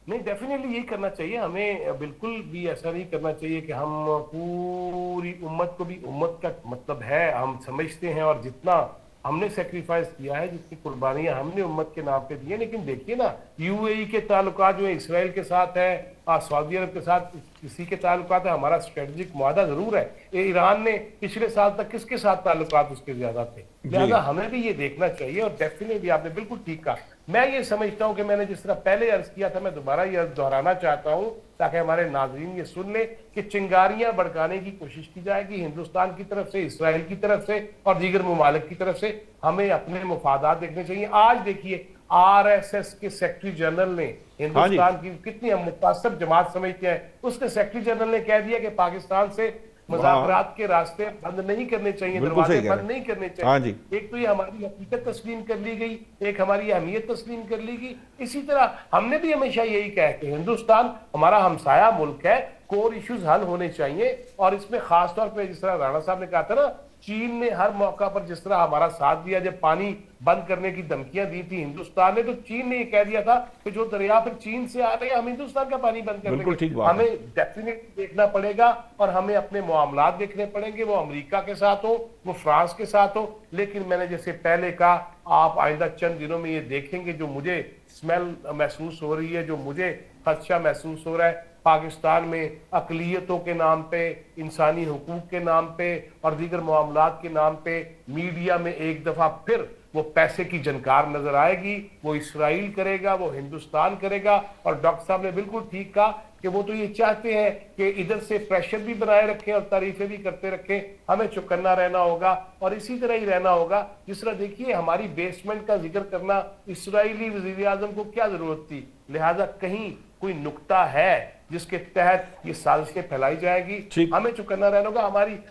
نہیں, ڈیفینیٹلی یہی کرنا چاہیے. ہمیں بالکل بھی ایسا نہیں کرنا چاہیے کہ ہم پوری امت کو بھی, امت کا مطلب ہے ہم سمجھتے ہیں اور جتنا ہم نے سیکریفائز کیا ہے, جتنی قربانیاں ہم نے امت کے نام پہ دی ہیں. لیکن دیکھیے نا یو اے ای کے تعلقات جو ہے اسرائیل کے ساتھ ہے, سعودی عرب کے ساتھ کسی کے تعلقات ہے. ہمارا اسٹریٹجک معاہدہ ضرور ہے. ایران نے پچھلے سال تک کس کے ساتھ تعلقات اس کے زیادہ تھے, لہٰذا ہمیں بھی یہ دیکھنا چاہیے. اور ڈیفینیٹلی آپ نے بالکل ٹھیک کہا. میں یہ سمجھتا ہوں کہ میں نے جس طرح پہلے عرض کیا تھا میں دوبارہ یہ عرض دہرانا چاہتا ہوں تاکہ ہمارے ناظرین یہ سن لیں کہ چنگاریاں بڑھکانے کی کوشش کی جائے گی ہندوستان کی طرف سے, اسرائیل کی طرف سے اور دیگر ممالک کی طرف سے. ہمیں اپنے مفادات دیکھنے چاہیے. آج دیکھیے آر ایس ایس کے سیکرٹری جنرل نے ہندوستان کی کتنی ہم متعصب جماعت سمجھتے ہیں, اس کے سیکرٹری جنرل نے کہہ دیا کہ پاکستان سے مذاکرات کے راستے بند نہیں کرنے چاہیے, دروازے بند نہیں کرنے چاہیے. ایک تو یہ ہماری حقیقت تسلیم کر لی گئی, ایک ہماری اہمیت تسلیم کر لی گئی. اسی طرح ہم نے بھی ہمیشہ یہی کہا کہ ہندوستان ہمارا ہمسایہ ملک ہے, کور ایشوز حل ہونے چاہیے. اور اس میں خاص طور پہ جس طرح رانا صاحب نے کہا تھا نا, چین نے ہر موقع پر جس طرح ہمارا ساتھ دیا, جب پانی بند کرنے کی دھمکیاں دی تھی ہندوستان نے, تو چین نے یہ کہہ دیا تھا کہ جو دریا پھر چین سے آ رہے ہیں ہم ہندوستان کا پانی بند کر دیں گے. ہمیں ڈیفینیٹلی دیکھنا پڑے گا اور ہمیں اپنے معاملات دیکھنے پڑیں گے, وہ امریکہ کے ساتھ ہو, وہ فرانس کے ساتھ ہو. لیکن میں نے جیسے پہلے کہا, آپ آئندہ چند دنوں میں یہ دیکھیں گے جو مجھے اسمیل محسوس ہو رہی ہے, جو مجھے خدشہ محسوس ہو رہا ہے پاکستان میں اقلیتوں کے نام پہ, انسانی حقوق کے نام پہ اور دیگر معاملات کے نام پہ میڈیا میں ایک دفعہ پھر وہ پیسے کی جنکار نظر آئے گی. وہ اسرائیل کرے گا, وہ ہندوستان کرے گا. اور ڈاکٹر صاحب نے بالکل ٹھیک کہا کہ وہ تو یہ چاہتے ہیں کہ ادھر سے پریشر بھی بنائے رکھیں اور تعریفیں بھی کرتے رکھیں. ہمیں چوکنا رہنا ہوگا اور اسی طرح ہی رہنا ہوگا. جس طرح دیکھیے ہماری بیسمنٹ کا ذکر کرنا, اسرائیلی وزیر اعظم کو کیا ضرورت تھی, لہٰذا کہیں کوئی نقطہ ہے جس کے تحت یہ سازشیں پھیلائی جائے گی. ہمیں چکنا رہنا ہوگا,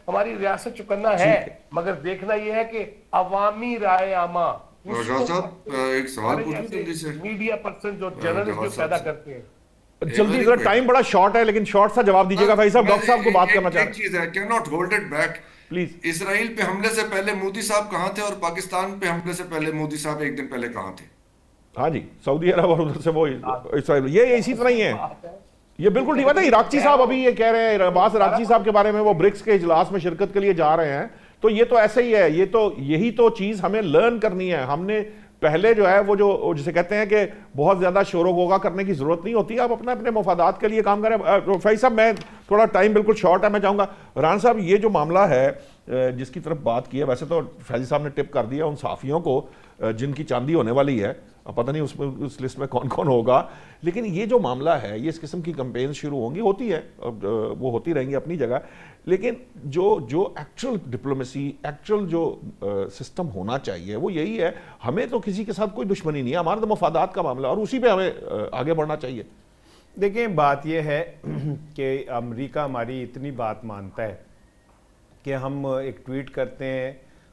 ہماری ریاست چکنا ہے, مگر دیکھنا یہ ہے کہ عوامی رائے عامہ, ایک سوال پوچھوں جلدی سے, میڈیا پرسن جو جرنلسٹ جو پیدا کرتے ہیں, جلدی ذرا, ٹائم بڑا شارٹ ہے لیکن شارٹ سا جواب دیجیے گا. فیض صاحب, ڈاکٹر صاحب کو بات کرنا چاہ رہے ہیں. ایک چیز ہے, can not hold it back please. Israel پہ حملے سے پہلے مودی صاحب کہاں تھے اور پاکستان پہ حملے سے پہلے مودی صاحب ایک دن پہلے کہاں تھے؟ ہاں جی, سعودی عرب اور ادھر سے وہ اسرائیل, یہ اسی طرح ہی ہے. یہ بالکل ٹھیک بات ہے. راکچی صاحب ابھی یہ کہہ رہے ہیں, عباس راکچی صاحب کے بارے میں, وہ برکس کے اجلاس میں شرکت کے لیے جا رہے ہیں, تو یہ تو ایسے ہی ہے. یہ تو یہی تو چیز ہمیں لرن کرنی ہے. ہم نے پہلے جو ہے وہ جو جسے کہتے ہیں کہ بہت زیادہ شور و غوغا کرنے کی ضرورت نہیں ہوتی, آپ اپنے مفادات کے لیے کام کریں. فیض صاحب, میں تھوڑا ٹائم بالکل شارٹ ہے, میں چاہوں گا رانا صاحب یہ جو معاملہ ہے جس کی طرف بات کی ہے, ویسے تو فیضی صاحب نے ٹپ کر دیا ان صحافیوں کو جن کی چاندی ہونے والی ہے, پتہ نہیں اس لسٹ میں کون کون ہوگا, لیکن یہ جو معاملہ ہے, یہ اس قسم کی کمپین شروع ہوں گی, ہوتی ہے, وہ ہوتی رہیں گی اپنی جگہ, لیکن جو ایکچوئل ڈپلومیسی, ایکچوئل جو سسٹم ہونا چاہیے وہ یہی ہے. ہمیں تو کسی کے ساتھ کوئی دشمنی نہیں ہے, ہمارا تو مفادات کا معاملہ, اور اسی پہ ہمیں آگے بڑھنا چاہیے. دیکھیں, بات یہ ہے کہ امریکہ ہماری اتنی بات مانتا ہے کہ ہم ایک ٹویٹ کرتے ہیں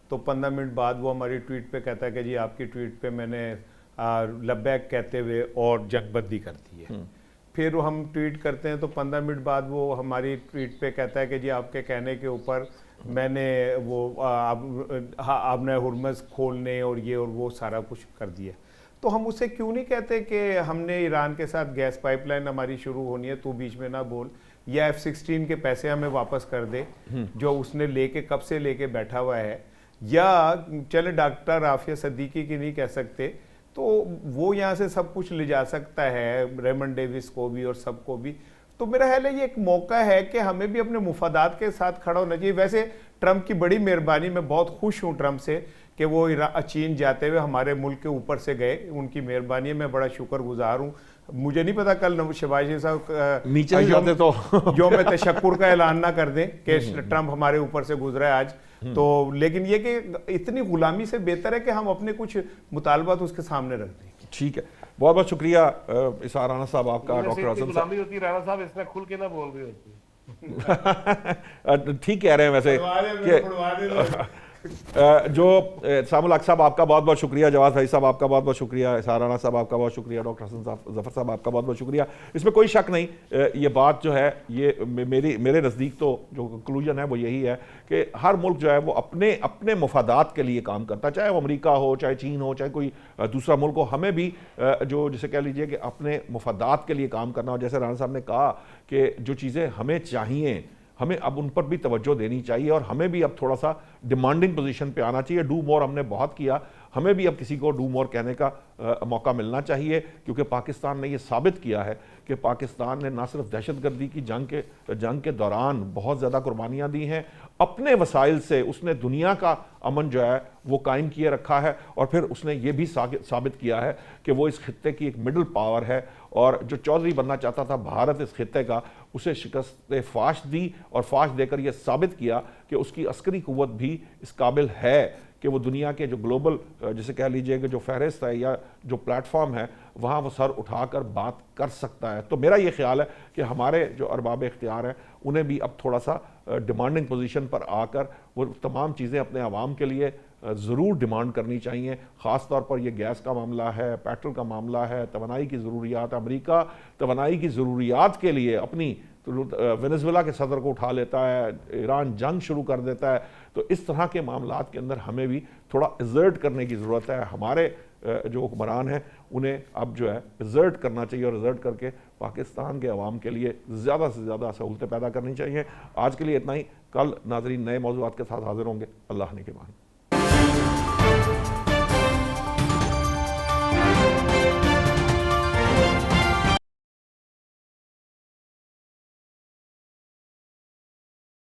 تو 15 منٹ بعد وہ ہماری ٹویٹ پہ کہتا ہے کہ جی آپ کی ٹویٹ پہ میں نے لبیک کہتے ہوئے اور جنگ بندی کر دی ہے. پھر ہم ٹویٹ کرتے ہیں تو 15 منٹ بعد وہ ہماری ٹویٹ پہ کہتا ہے کہ جی آپ کے کہنے کے اوپر میں نے وہ آپ نے ہرمز کھولنے اور یہ اور وہ سارا کچھ کر دیا. تو ہم اسے کیوں نہیں کہتے کہ ہم نے ایران کے ساتھ گیس پائپ لائن ہماری شروع ہونی ہے, تو بیچ میں نہ بول, یا F-16 کے پیسے ہمیں واپس کر دے جو اس نے لے کے کب سے لے کے بیٹھا ہوا ہے, یا چلے ڈاکٹر عافیہ صدیقی کی نہیں کہہ سکتے تو وہ یہاں سے سب کچھ لے جا سکتا ہے, ریمنڈ ڈیوس کو بھی اور سب کو بھی. تو میرا خیال ہے یہ ایک موقع ہے کہ ہمیں بھی اپنے مفادات کے ساتھ کھڑا ہونا چاہیے. ویسے ٹرمپ کی بڑی مہربانی, میں بہت خوش ہوں ٹرمپ سے کہ وہ چین جاتے ہوئے ہمارے ملک کے اوپر سے گئے, ان کی مہربانی ہے, میں بڑا شکر گزار ہوں. مجھے نہیں پتا کل شہباز شریف صاحب نیچے جاتے تو یوم تشکر کا اعلان نہ کر دیں کہ ٹرمپ ہمارے اوپر سے گزرا ہے آج تو, لیکن یہ کہ اتنی غلامی سے بہتر ہے کہ ہم اپنے کچھ مطالبات اس کے سامنے رکھ دیں. ٹھیک ہے, بہت بہت شکریہ اسحاق رانا صاحب آپ کا. ڈاکٹر اعظم غلامی ہوتی ہے رانا صاحب, اس میں کھل کے نہ بول رہی ہوتی. ٹھیک کہہ رہے ہیں ویسے کہ جو سام الحق صاحب آپ کا بہت بہت شکریہ, جواز بھائی صاحب آپ کا بہت بہت شکریہ, اسحاق رانا صاحب آپ کا بہت شکریہ, ڈاکٹر حسن ظفر صاحب آپ کا بہت بہت شکریہ. اس میں کوئی شک نہیں, یہ بات جو ہے یہ میرے نزدیک تو جو کنکلوژن ہے وہ یہی ہے کہ ہر ملک جو ہے وہ اپنے مفادات کے لیے کام کرتا, چاہے وہ امریکہ ہو, چاہے چین ہو, چاہے کوئی دوسرا ملک ہو. ہمیں بھی جو جسے کہہ لیجئے کہ اپنے مفادات کے لیے کام کرنا ہو. جیسے رانا صاحب نے کہا کہ جو چیزیں ہمیں چاہیے ہمیں اب ان پر بھی توجہ دینی چاہیے, اور ہمیں بھی اب تھوڑا سا ڈیمانڈنگ پوزیشن پہ آنا چاہیے. ڈو مور ہم نے بہت کیا, ہمیں بھی اب کسی کو ڈو مور کہنے کا موقع ملنا چاہیے, کیونکہ پاکستان نے یہ ثابت کیا ہے کہ پاکستان نے نہ صرف دہشت گردی کی جنگ کے دوران بہت زیادہ قربانیاں دی ہیں, اپنے وسائل سے اس نے دنیا کا امن جو ہے وہ قائم کیے رکھا ہے, اور پھر اس نے یہ بھی ثابت کیا ہے کہ وہ اس خطے کی ایک مڈل پاور ہے, اور جو چودھری بننا چاہتا تھا بھارت اس خطے کا, اسے شکست فاش دی, اور فاش دے کر یہ ثابت کیا کہ اس کی عسکری قوت بھی اس قابل ہے کہ وہ دنیا کے جو گلوبل جسے کہہ لیجئے کہ جو فہرست ہے یا جو پلیٹ فارم ہے وہاں وہ سر اٹھا کر بات کر سکتا ہے. تو میرا یہ خیال ہے کہ ہمارے جو ارباب اختیار ہیں انہیں بھی اب تھوڑا سا ڈیمانڈنگ پوزیشن پر آ کر وہ تمام چیزیں اپنے عوام کے لیے ضرور ڈیمانڈ کرنی چاہیے. خاص طور پر یہ گیس کا معاملہ ہے, پیٹرول کا معاملہ ہے, توانائی کی ضروریات. امریکہ توانائی کی ضروریات کے لیے اپنی وینزویلا کے صدر کو اٹھا لیتا ہے, ایران جنگ شروع کر دیتا ہے. تو اس طرح کے معاملات کے اندر ہمیں بھی تھوڑا ایزرٹ کرنے کی ضرورت ہے. ہمارے جو حکمران ہیں انہیں اب جو ہے ایزرٹ کرنا چاہیے, اور ایزرٹ کر کے پاکستان کے عوام کے لیے زیادہ سے زیادہ سہولتیں پیدا کرنی چاہیے. آج کے لیے اتنا ہی. کل ناظرین نئے موضوعات کے ساتھ حاضر ہوں گے. اللہ نے کے مان.